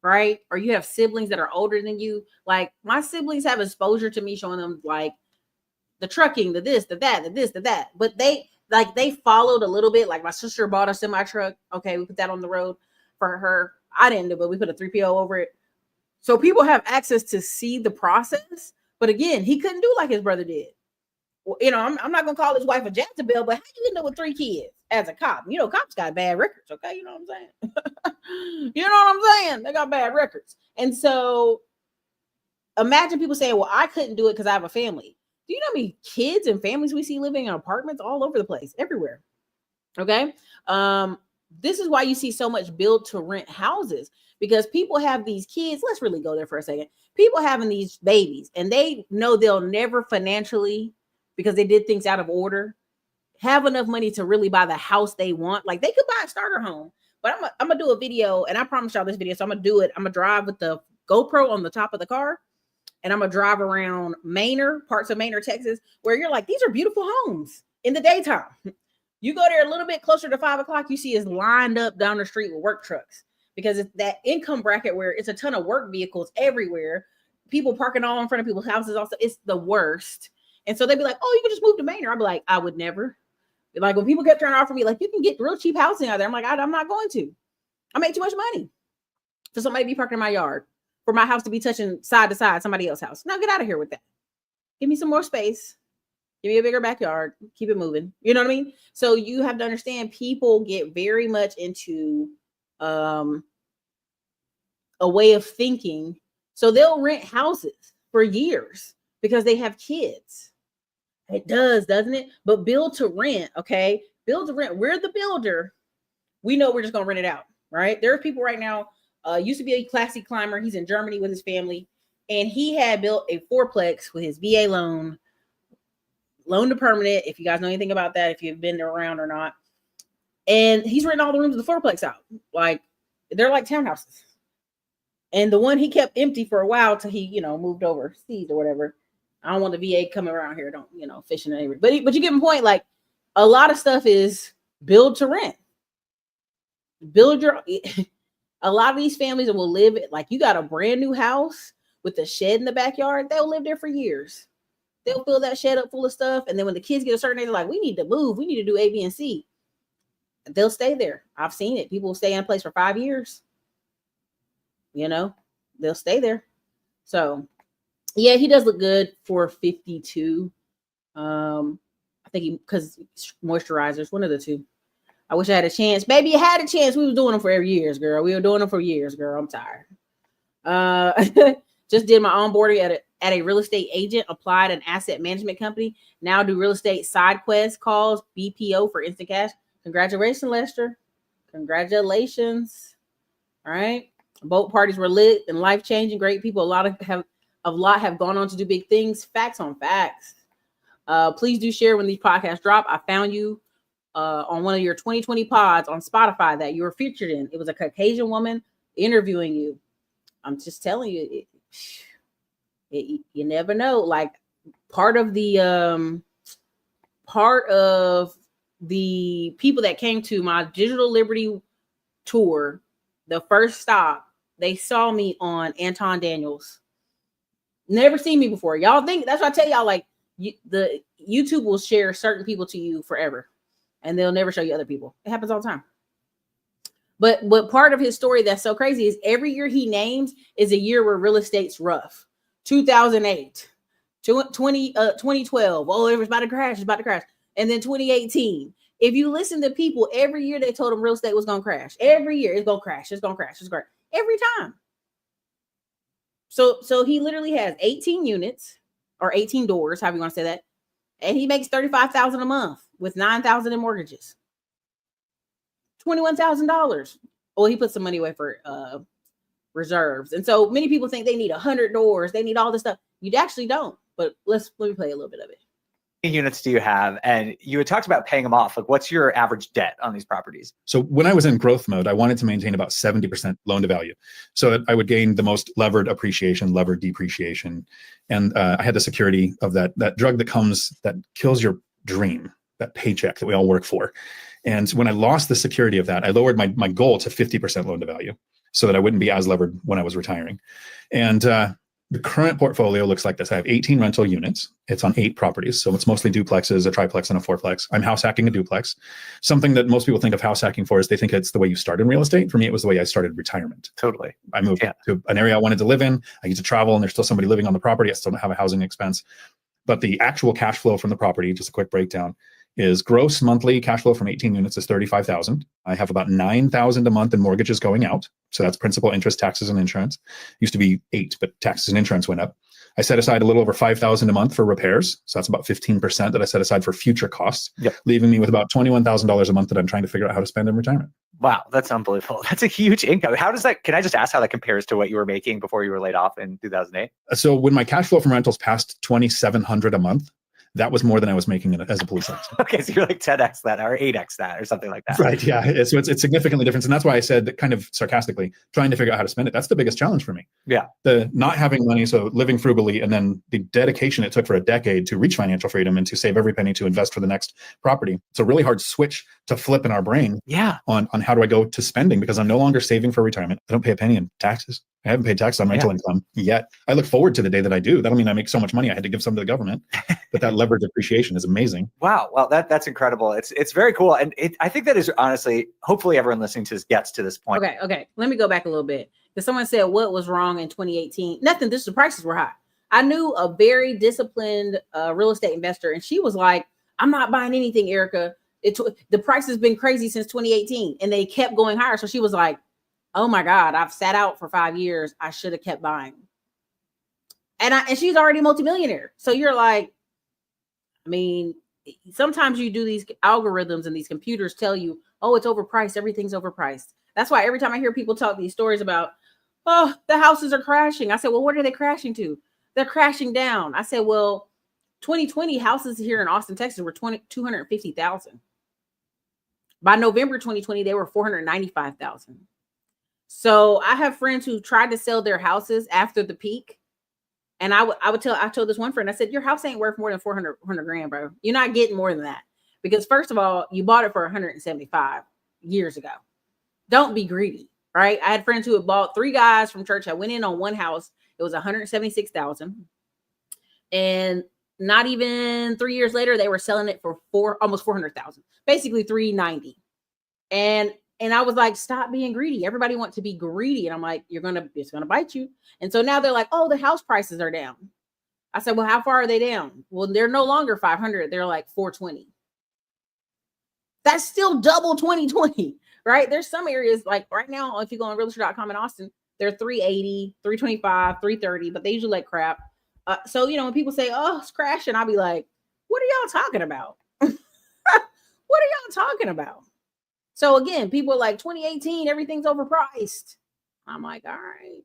right? Or you have siblings that are older than you. Like my siblings have exposure to me, showing them like the trucking, the this, the that, the this, the that. But they followed a little bit. Like my sister bought a semi truck. Okay, we put that on the road for her. I didn't do it, but we put a 3PO over it. So people have access to see the process. But again, he couldn't do like his brother did. Well, you know, I'm not gonna call his wife a Jezebel, but how you end up with 3 kids as a cop? You know, cops got bad records, okay? You know what I'm saying? You know what I'm saying? They got bad records. And so imagine people saying, well, I couldn't do it because I have a family. Do you know how many kids and families we see living in apartments all over the place, everywhere? Okay. This is why you see so much build to rent houses, because people have these kids. Let's really go there for a second. People having these babies and they know they'll never financially, because they did things out of order, have enough money to really buy the house they want. Like they could buy a starter home, but I'm gonna do a video, and I promise y'all this video. So I'm gonna do it. I'm gonna drive with the GoPro on the top of the car, and I'm gonna drive around Manor, parts of Manor, Texas, where you're like, these are beautiful homes in the daytime. You go there a little bit closer to 5 o'clock, you see it's lined up down the street with work trucks, because it's that income bracket where it's a ton of work vehicles everywhere, people parking all in front of people's houses. Also, it's the worst. And so they'd be like, oh, you can just move to Manor. I'd be like, I would never. Like when people kept trying to offer me, like, you can get real cheap housing out there. I'm like, I'm not going to. I make too much money for somebody to be parking in my yard, for my house to be touching side to side somebody else's house. Now get out of here with that. Give me some more space. Give me a bigger backyard. Keep it moving. You know what I mean? So you have to understand, people get very much into a way of thinking. So they'll rent houses for years because they have kids. It does, doesn't it? But build to rent, okay? Build to rent. We're the builder. We know we're just going to rent it out, right? There are people right now, used to be a classy climber. He's in Germany with his family, and he had built a fourplex with his VA loan to permanent, if you guys know anything about that, if you've been around or not. And he's renting all the rooms of the fourplex out. Like, they're like townhouses. And the one he kept empty for a while till he, moved overseas or whatever. I don't want the VA coming around here, fishing and everything. But you get my point. Like, a lot of stuff is build to rent. A lot of these families will live it. Like, you got a brand new house with a shed in the backyard. They'll live there for years. They'll fill that shed up full of stuff. And then when the kids get a certain age, they're like, we need to move. We need to do A, B, and C. They'll stay there. I've seen it. People will stay in a place for 5 years. They'll stay there. So, yeah, he does look good for 52. I think because moisturizers, one of the two. I wish I had a chance. Baby, you had a chance. We were doing them for years, girl. We were doing them for years, girl. I'm tired. Just did my onboarding at a real estate agent, applied an asset management company. Now do real estate side quest calls, BPO for instant cash. Congratulations, Lester. Congratulations. All right. Both parties were lit and life-changing. Great people. A lot have gone on to do big things. Facts on facts. Please do share when these podcasts drop. I found you on one of your 2020 pods on Spotify that you were featured in. It was a Caucasian woman interviewing you. I'm just telling you, you never know. Like, part of the people that came to my Digital Liberty tour, the first stop, they saw me on Anton Daniels. Never seen me before. Y'all think, that's what I tell y'all, like, the YouTube will share certain people to you forever, and they'll never show you other people. It happens all the time. But part of his story that's so crazy is every year he names is a year where real estate's rough. 2008, 2012. Oh, it was about to crash. It's about to crash. And then 2018. If you listen to people, every year they told them real estate was going to crash. Every year it's going to crash. It's going to crash. It's going to crash. Every time. So he literally has 18 units or 18 doors, however you want to say that. And he makes $35,000 a month with $9,000 in mortgages. $21,000. Well, he put some money away for reserves. And so many people think they need 100 doors. They need all this stuff. You actually don't. But let me play a little bit of it. How many units do you have? And you had talked about paying them off. Like, what's your average debt on these properties? So when I was in growth mode, I wanted to maintain about 70% loan to value so that I would gain the most levered appreciation, levered depreciation. And I had the security of that drug that kills your dream, that paycheck that we all work for. And when I lost the security of that, I lowered my goal to 50% loan to value so that I wouldn't be as levered when I was retiring. And the current portfolio looks like this. I have 18 rental units. It's on 8 properties. So it's mostly duplexes, a triplex, and a fourplex. I'm house hacking a duplex. Something that most people think of house hacking for is they think it's the way you start in real estate. For me, it was the way I started retirement. Totally. I moved to an area I wanted to live in. I get to travel, and there's still somebody living on the property. I still don't have a housing expense. But the actual cash flow from the property, just a quick breakdown, is gross monthly cash flow from 18 units is $35,000. I have about $9,000 a month in mortgages going out. So that's principal, interest, taxes, and insurance. Used to be 8, but taxes and insurance went up. I set aside a little over $5,000 a month for repairs. So that's about 15% that I set aside for future costs, leaving me with about $21,000 a month that I'm trying to figure out how to spend in retirement. Wow, that's unbelievable. That's a huge income. How does that, can I just ask how that compares to what you were making before you were laid off in 2008? So when my cash flow from rentals passed $2,700 a month, that was more than I was making as a police officer. Okay, so you're like 10x that or 8x that or something like that. Right, yeah. So it's significantly different. And that's why I said that, kind of sarcastically, trying to figure out how to spend it. That's the biggest challenge for me. Yeah. The not having money, so living frugally, and then the dedication it took for a decade to reach financial freedom and to save every penny to invest for the next property. It's a really hard switch to flip in our brain on how do I go to spending, because I'm no longer saving for retirement. I don't pay a penny in taxes. I haven't paid taxes on rental income yet. I look forward to the day that I do. That'll mean I make so much money I had to give some to the government. But that leverage appreciation is amazing. Wow. Well, that's incredible. It's very cool. And I think that is honestly, hopefully everyone listening to this gets to this point. Okay. Let me go back a little bit. Because someone said, what was wrong in 2018? Nothing. The prices were high. I knew a very disciplined real estate investor, and she was like, I'm not buying anything, Erica. The price has been crazy since 2018, and they kept going higher. So she was like, oh my God, I've sat out for 5 years. I should have kept buying. And she's already a multimillionaire. So you're like, I mean, sometimes you do these algorithms and these computers tell you, oh, it's overpriced. Everything's overpriced. That's why every time I hear people talk these stories about, oh, the houses are crashing. I said, well, what are they crashing to? They're crashing down. I said, well, 2020 houses here in Austin, Texas were 250,000. By November 2020, they were 495,000. So I have friends who tried to sell their houses after the peak. And I told this one friend, I said, your house ain't worth more than 400 grand, bro. You're not getting more than that. Because first of all, you bought it for 175 years ago. Don't be greedy, right? I had friends who had bought, 3 guys from church. I went in on one house. It was 176,000. And not even 3 years later, they were selling it for almost 400,000, basically 390. And I was like, stop being greedy. Everybody wants to be greedy. And I'm like, it's going to bite you. And so now they're like, oh, the house prices are down. I said, well, how far are they down? Well, they're no longer 500. They're like 420. That's still double 2020, right? There's some areas like right now, if you go on realtor.com in Austin, they're 380, 325, 330, but they usually like crap. So, when people say, oh, it's crashing, I'll be like, what are y'all talking about? What are y'all talking about? So again, people are like 2018, everything's overpriced. I'm like, all right.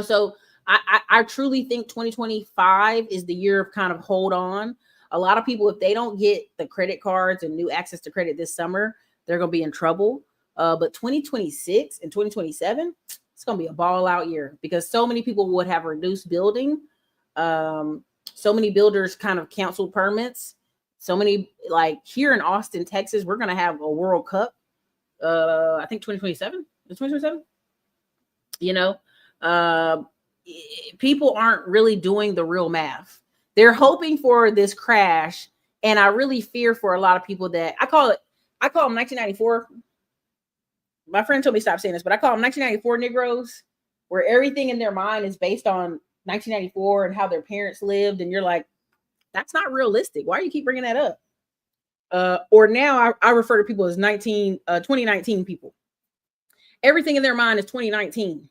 So I truly think 2025 is the year of kind of hold on. A lot of people, if they don't get the credit cards and new access to credit this summer, they're going to be in trouble. But 2026 and 2027, it's going to be a ball out year because so many people would have reduced building. So many builders kind of canceled permits. So many, like here in Austin, Texas, we're going to have a World Cup. I think 2027 is 2027. People aren't really doing the real math. They're hoping for this crash. And I really fear for a lot of people that I call them 1994. My friend told me stop saying this, but I call them 1994 Negroes, where everything in their mind is based on 1994 and how their parents lived. And you're like, that's not realistic. Why do you keep bringing that up? Or now I refer to people as 2019 people. Everything in their mind is 2019.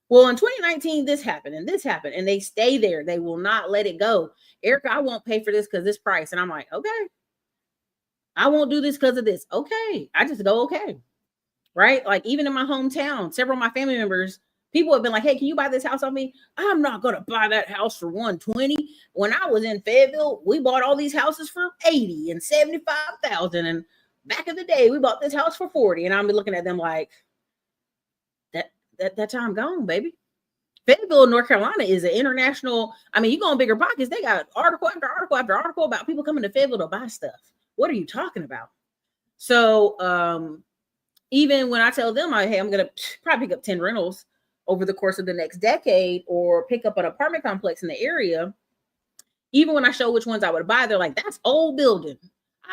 Well, in 2019, this happened and this happened, and they stay there. They will not let it go. Erica, I won't pay for this because this price. And I'm like, okay. I won't do this because of this. Okay. I just go, okay. Right? Like even in my hometown, several of my family members, people have been like, hey, can you buy this house off me? I'm not going to buy that house for 120. When I was in Fayetteville, we bought all these houses for 80 and 75,000. And back in the day, we bought this house for 40. And I'm looking at them like, that time gone, baby. Fayetteville, North Carolina is an international. I mean, you go on Bigger Pockets, they got article after article after article about people coming to Fayetteville to buy stuff. What are you talking about? So even when I tell them, hey, I'm going to probably pick up 10 rentals over the course of the next decade or pick up an apartment complex in the area, even when I show which ones I would buy, they're like, that's old building.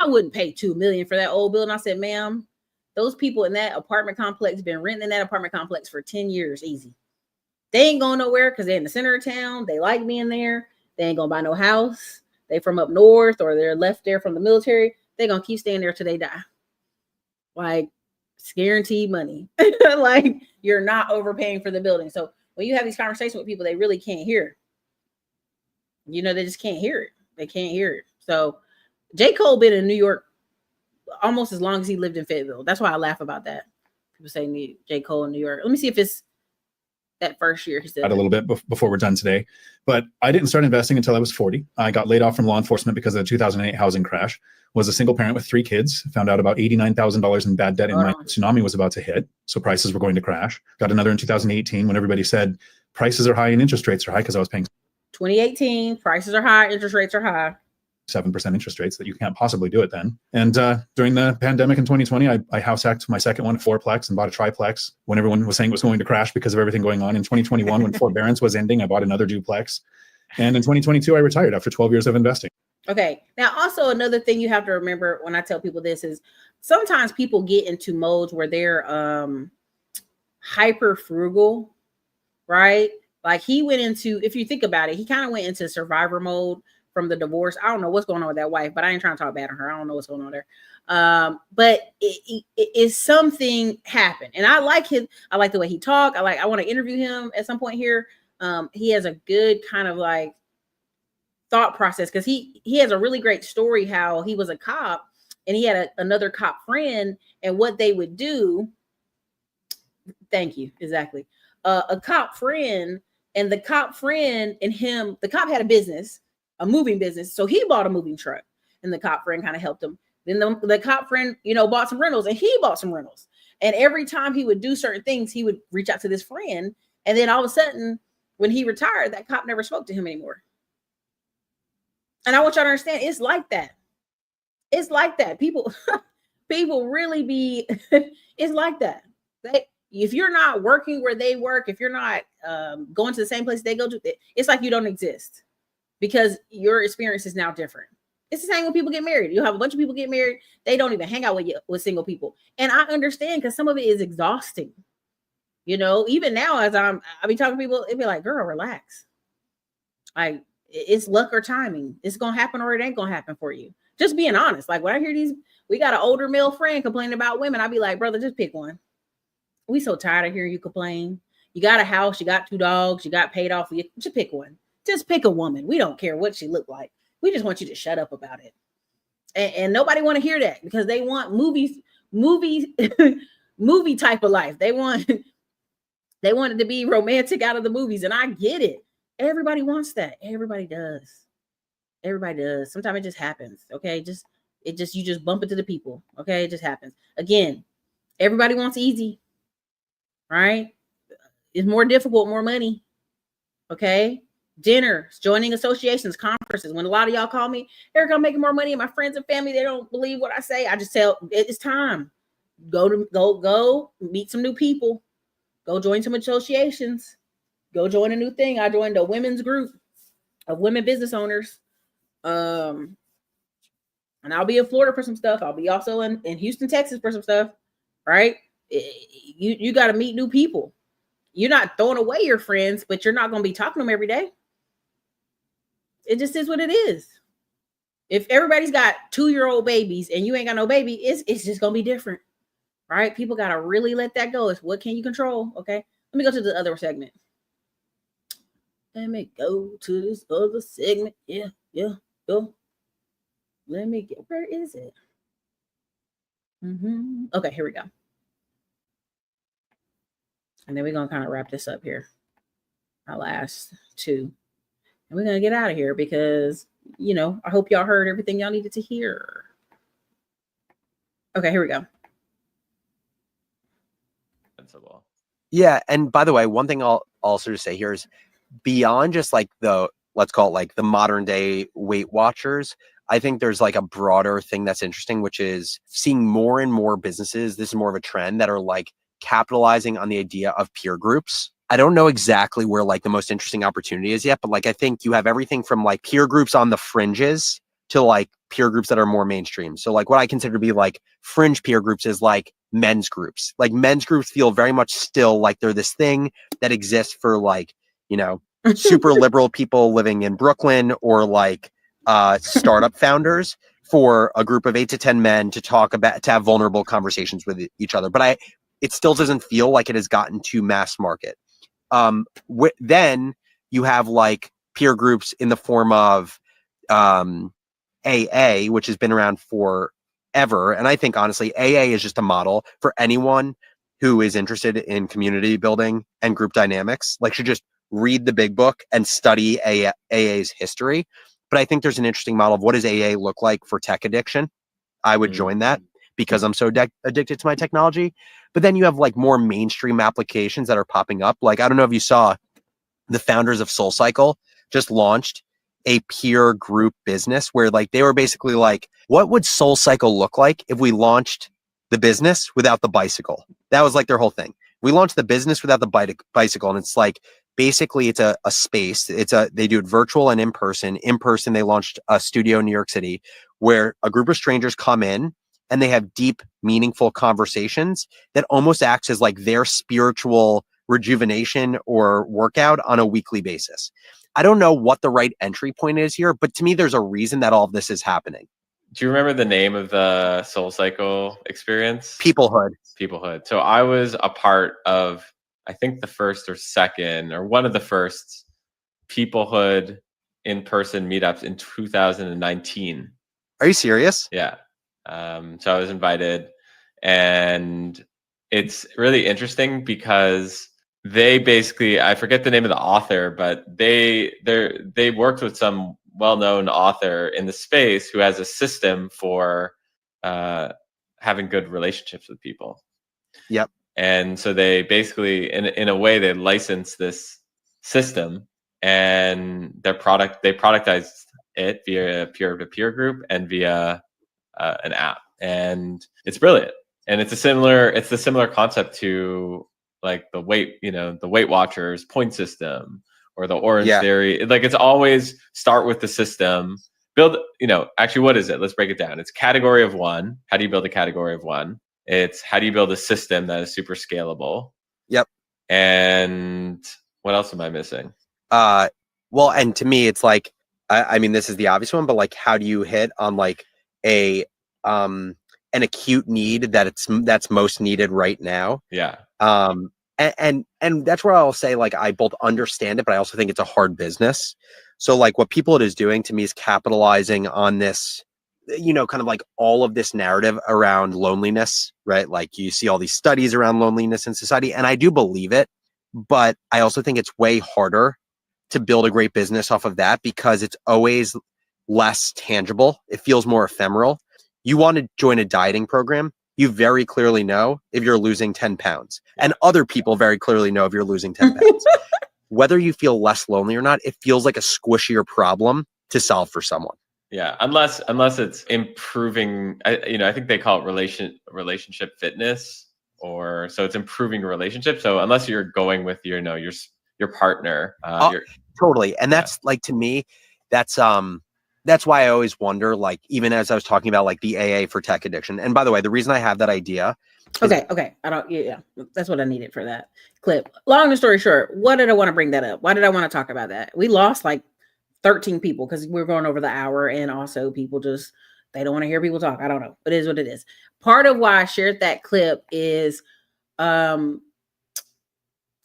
I wouldn't pay $2 million for that old building. I said, ma'am, those people in that apartment complex been renting that apartment complex for 10 years easy. They ain't going nowhere because they're in the center of town. They like being there. They ain't going to buy no house. They from up north or they're left there from the military. They're going to keep staying there till they die. Like, it's guaranteed money. Like, you're not overpaying for the building. So when you have these conversations with people, they really can't hear. You know, they just can't hear it. They can't hear it. So J. Cole been in New York almost as long as he lived in Fayetteville. That's why I laugh about that. People say J. Cole in New York. Let me see if it's that first year he said a little bit before we're done today. But I didn't start investing until I was 40. I got laid off from law enforcement because of the 2008 housing crash. Was a single parent with 3 kids. Found out about $89,000 in bad debt and my tsunami was about to hit. So prices were going to crash. Got another in 2018 when everybody said prices are high and interest rates are high because I was paying 2018, prices are high, interest rates are high. 7% interest rates that you can't possibly do it then. And during the pandemic in 2020, I house hacked my second one, 4-plex, and bought a triplex when everyone was saying it was going to crash because of everything going on. In 2021, when forbearance was ending, I bought another duplex. And in 2022, I retired after 12 years of investing. Okay. Now, also another thing you have to remember when I tell people this is sometimes people get into modes where they're hyper frugal, right? Like he went into, if you think about it, he kind of went into survivor mode from the divorce. I don't know what's going on with that wife, but I ain't trying to talk bad on her. I don't know what's going on there. But it's something happened. And I like the way he talked. I want to interview him at some point here. He has a good kind of like thought process because he has a really great story how he was a cop and he had another cop friend and what they would do. Thank you. Exactly. A cop friend and the cop friend and him, the cop had a business, a moving business. So he bought a moving truck and the cop friend kind of helped him. Then the cop friend, bought some rentals and he bought some rentals. And every time he would do certain things, he would reach out to this friend. And then all of a sudden, when he retired, that cop never spoke to him anymore. And I want y'all to understand, it's like that. It's like that. People really be, it's like that. If you're not working where they work, if you're not going to the same place they go to, it's like you don't exist because your experience is now different. It's the same when people get married. You have a bunch of people get married. They don't even hang out with single people. And I understand because some of it is exhausting. Even now as I be talking to people, it'd be like, girl, relax. It's luck or timing. It's going to happen or it ain't going to happen for you. Just being honest. Like when I hear we got an older male friend complaining about women. I'd be like, brother, just pick one. We so tired of hearing you complain. You got a house, you got 2 dogs, you got paid off. Just pick one. Just pick a woman. We don't care what she looked like. We just want you to shut up about it. And nobody want to hear that because they want movie type of life. They want it to be romantic out of the movies. And I get it. Everybody wants that. Everybody does. Everybody does. Sometimes it just happens. Okay. You just bump into the people. Okay. It just happens. Again, everybody wants easy. Right? It's more difficult, more money. Okay. Dinners, joining associations, conferences. When a lot of y'all call me, Eric, I'm making more money, and my friends and family, they don't believe what I say. I just tell it's time. Go meet some new people. Go join some associations. Go join a new thing. I joined a women's group of women business owners. And I'll be in Florida for some stuff. I'll be also in Houston, Texas for some stuff. Right? You got to meet new people. You're not throwing away your friends, but you're not going to be talking to them every day. It just is what it is. If everybody's got 2-year-old babies and you ain't got no baby, it's just going to be different. Right? People got to really let that go. It's what can you control? Okay. Let me go to the other segment. Let me go to this other segment. Yeah. Go. Let me get, where is it? Okay, here we go. And then we're going to kind of wrap this up here. Our last 2. And we're going to get out of here because, I hope y'all heard everything y'all needed to hear. Okay, here we go. Yeah. And by the way, one thing I'll also just say here is beyond just like let's call it like the modern day Weight Watchers, I think there's like a broader thing that's interesting, which is seeing more and more businesses. This is more of a trend that are like capitalizing on the idea of peer groups. I don't know exactly where like the most interesting opportunity is yet, but like I think you have everything from like peer groups on the fringes to like peer groups that are more mainstream. So like what I consider to be like fringe peer groups is like men's groups. Like men's groups feel very much still like they're this thing that exists for like, super liberal people living in Brooklyn or like startup founders for a group of 8 to 10 men to have vulnerable conversations with each other. But it still doesn't feel like it has gotten to mass market. Then you have like peer groups in the form of AA, which has been around forever. And I think honestly, AA is just a model for anyone who is interested in community building and group dynamics. Like, should just read the big book and study AA's history. But I think there's an interesting model of what does AA look like for tech addiction. I would join that because I'm so addicted to my technology. But then you have like more mainstream applications that are popping up. Like, I don't know if you saw the founders of SoulCycle just launched a peer group business where like they were basically like, what would SoulCycle look like if we launched the business without the bicycle? That was like their whole thing. We launched the business without the bicycle. And it's like, basically it's a space. They do it virtual and in person. In person, they launched a studio in New York City where a group of strangers come in and they have deep, meaningful conversations that almost acts as like their spiritual rejuvenation or workout on a weekly basis. I don't know what the right entry point is here, but to me, there's a reason that all of this is happening. Do you remember the name of the SoulCycle experience? Peoplehood. So I was a part of, I think the first or second or one of the first Peoplehood in-person meetups in 2019. Are you serious? Yeah. So I was invited, and it's really interesting because they basically, I forget the name of the author, but they worked with some well-known author in the space who has a system for having good relationships with people. Yep. And so they basically, in a way, they licensed this system, and they productized it via a peer-to-peer group and via an app, and it's brilliant. And it's the similar concept to like the Weight Watchers point system or the Orange Theory. Like, it's always start with the system, build, actually, what is it? Let's break it down. It's category of one. How do you build a category of one? It's how do you build a system that is super scalable? Yep. And what else am I missing? Well, and to me, it's like, I mean, this is the obvious one, but like, how do you hit on like an acute need that's most needed right now? Yeah. And that's where I'll say, like, I both understand it, but I also think it's a hard business. So like what Peoplehood is doing to me is capitalizing on this, kind of like all of this narrative around loneliness, right? Like you see all these studies around loneliness in society, and I do believe it, but I also think it's way harder to build a great business off of that because it's always less tangible. It feels more ephemeral. You want to join a dieting program, you very clearly know if you're losing 10 pounds, and other people very clearly know if you're losing 10 pounds. Whether you feel less lonely or not, it feels like a squishier problem to solve for someone. Yeah, unless it's improving. I think they call it relationship fitness, or so it's improving your relationship. So unless you're going with your partner, totally. And that's like, to me, that's why I always wonder, like, even as I was talking about like the AA for tech addiction. And by the way, the reason I have that idea. Okay. That's what I needed for that clip. Long story short, what did I want to bring that up? Why did I want to talk about that? We lost like 13 people because we're going over the hour, and also people they don't want to hear people talk. I don't know. It is what it is. Part of why I shared that clip is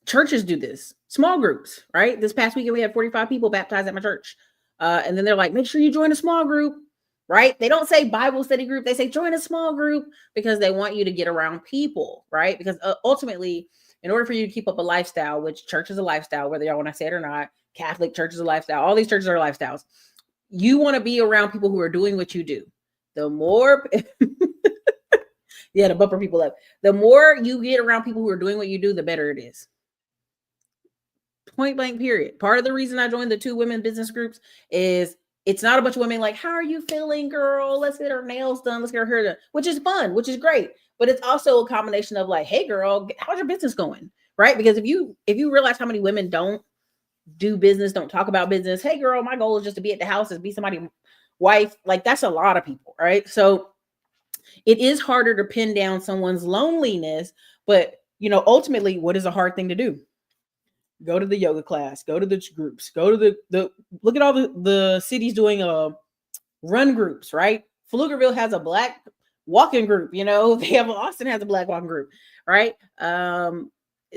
churches do this. Small groups, right? This past weekend we had 45 people baptized at my church. And then they're like, make sure you join a small group, right? They don't say Bible study group. They say join a small group because they want you to get around people, right? Because ultimately, in order for you to keep up a lifestyle, which church is a lifestyle, whether y'all want to say it or not, Catholic church is a lifestyle. All these churches are lifestyles. You want to be around people who are doing what you do. The more, the bumper people up. The more you get around people who are doing what you do, the better it is. Point blank, period. Part of the reason I joined the 2 women business groups is it's not a bunch of women like, how are you feeling, girl? Let's get her nails done. Let's get her hair done, which is fun, which is great. But it's also a combination of like, hey, girl, how's your business going? Right? Because if you realize how many women don't do business, don't talk about business. Hey, girl, my goal is just to be at the house, is be somebody's wife. Like, that's a lot of people, right? So it is harder to pin down someone's loneliness, but ultimately, what is a hard thing to do? Go to the yoga class, go to the groups, go to the look at all the cities doing run groups, right? Pflugerville has a black walking group, Austin has a black walking group, right?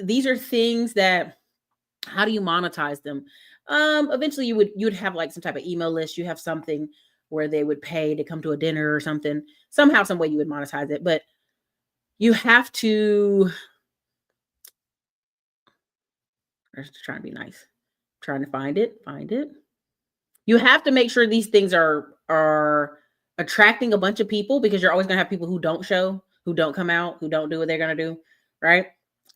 These are things that, how do you monetize them? Eventually you would have like some type of email list. You have something where they would pay to come to a dinner or something. Somehow, some way you would monetize it, but you have to. I'm just trying to be nice. Trying to find it. You have to make sure these things are attracting a bunch of people, because you're always gonna have people who don't show, who don't come out, who don't do what they're gonna do, right?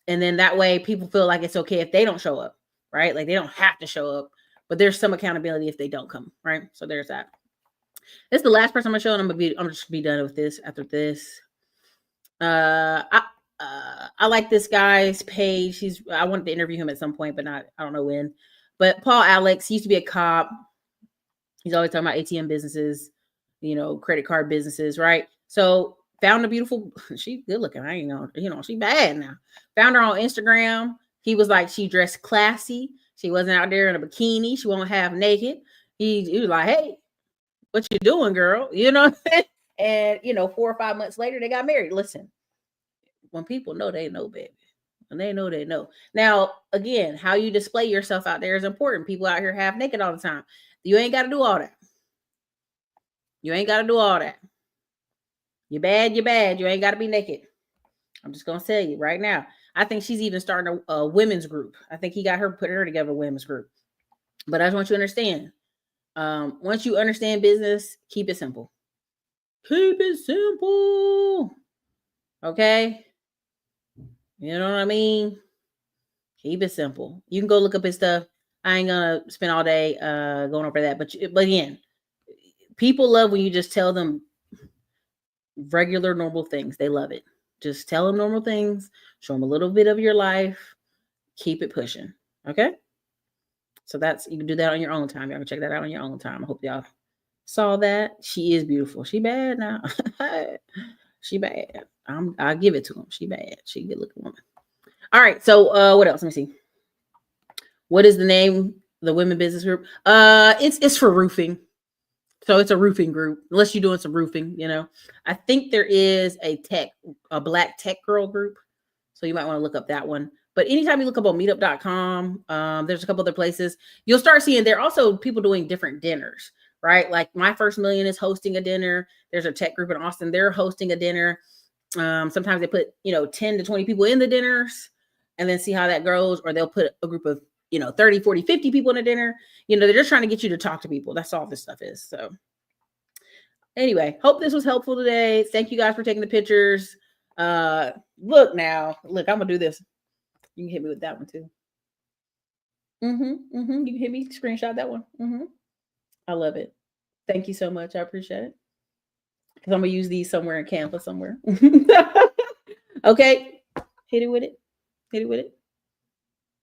And then that way people feel like it's okay if they don't show up, right? Like they don't have to show up, but there's some accountability if they don't come, right? So there's that. This is the last person I'm gonna show, and I'm just gonna be done with this after this. I like this guy's page. I wanted to interview him at some point, but I don't know when. But Paul Alex, he used to be a cop. He's always talking about ATM businesses, credit card businesses, right? So found a beautiful, she good looking. I ain't know, she bad now. Found her on Instagram. He was like, she dressed classy. She wasn't out there in a bikini. She won't half naked. He was like, hey, what you doing, girl? You know what I'm saying? And 4 or 5 months later, they got married. Listen, when people know, they know, baby. When they know, they know. Now, again, how you display yourself out there is important. People out here half naked all the time. You ain't got to do all that. You ain't got to do all that. You're bad. You ain't got to be naked. I'm just going to tell you right now. I think she's even starting a women's group. I think he got her, putting her together, a women's group. But I just want you to understand. Once you understand business, keep it simple. Keep it simple. Okay? You know what I mean? Keep it simple. You can go look up his stuff. I ain't gonna spend all day going over that. But again, people love when you just tell them regular, normal things. They love it. Just tell them normal things. Show them a little bit of your life. Keep it pushing. Okay? So you can do that on your own time. Y'all can check that out on your own time. I hope y'all saw that. She is beautiful. She bad now. She bad. I'll give it to him. She bad. She a good looking woman. All right. So what else? Let me see. What is the name? The women business group? It's for roofing. So it's a roofing group. Unless you're doing some roofing, I think there is a black tech girl group. So you might want to look up that one. But anytime you look up on meetup.com, there's a couple other places. You'll start seeing there are also people doing different dinners, right? Like My First Million is hosting a dinner. There's a tech group in Austin. They're hosting a dinner. Sometimes they put, 10 to 20 people in the dinners and then see how that goes. Or they'll put a group of, 30, 40, 50 people in a dinner. They're just trying to get you to talk to people. That's all this stuff is. So anyway, hope this was helpful today. Thank you guys for taking the pictures. Look, I'm going to do this. You can hit me with that one too. You can hit me, screenshot that one. I love it. Thank you so much. I appreciate it. Because I'm going to use these somewhere in Canva somewhere. Okay. Hit it with it.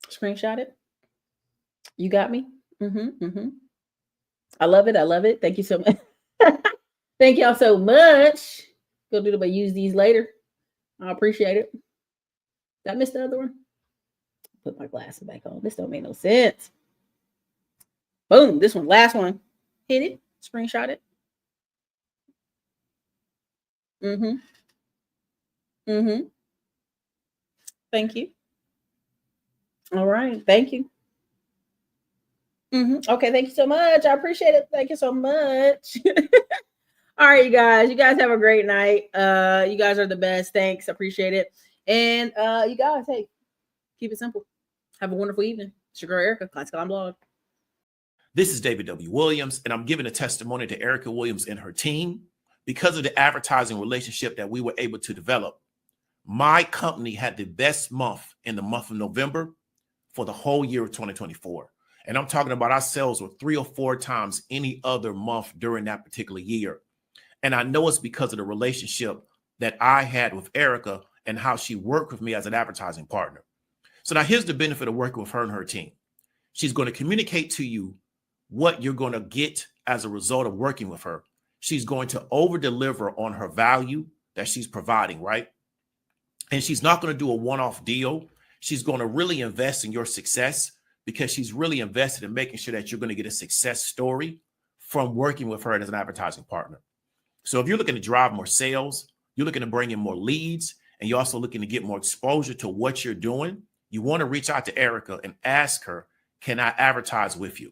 Screenshot it. You got me? I love it. Thank you so much. Thank y'all so much. Go do it, use these later. I appreciate it. Did I miss the other one? Put my glasses back on. This don't make no sense. Boom. This one. Last one. Hit it. Screenshot it. Thank you. All right. Thank you. Okay. Thank you so much. I appreciate it. Thank you so much. All right, you guys have a great night. You guys are the best. Thanks. Appreciate it. And you guys, hey, keep it simple. Have a wonderful evening. It's your girl, Erica, Classic Line Blog. This is David W. Williams, and I'm giving a testimony to Erica Williams and her team. Because of the advertising relationship that we were able to develop, my company had the best month in the month of November for the whole year of 2024. And I'm talking about our sales were 3 or 4 times any other month during that particular year. And I know it's because of the relationship that I had with Erica and how she worked with me as an advertising partner. So now here's the benefit of working with her and her team. She's going to communicate to you what you're going to get as a result of working with her. She's going to over deliver on her value that she's providing, right? And she's not going to do a one-off deal. She's going to really invest in your success because she's really invested in making sure that you're going to get a success story from working with her as an advertising partner. So if you're looking to drive more sales, you're looking to bring in more leads, and you're also looking to get more exposure to what you're doing, you want to reach out to Erica and ask her can I advertise with you?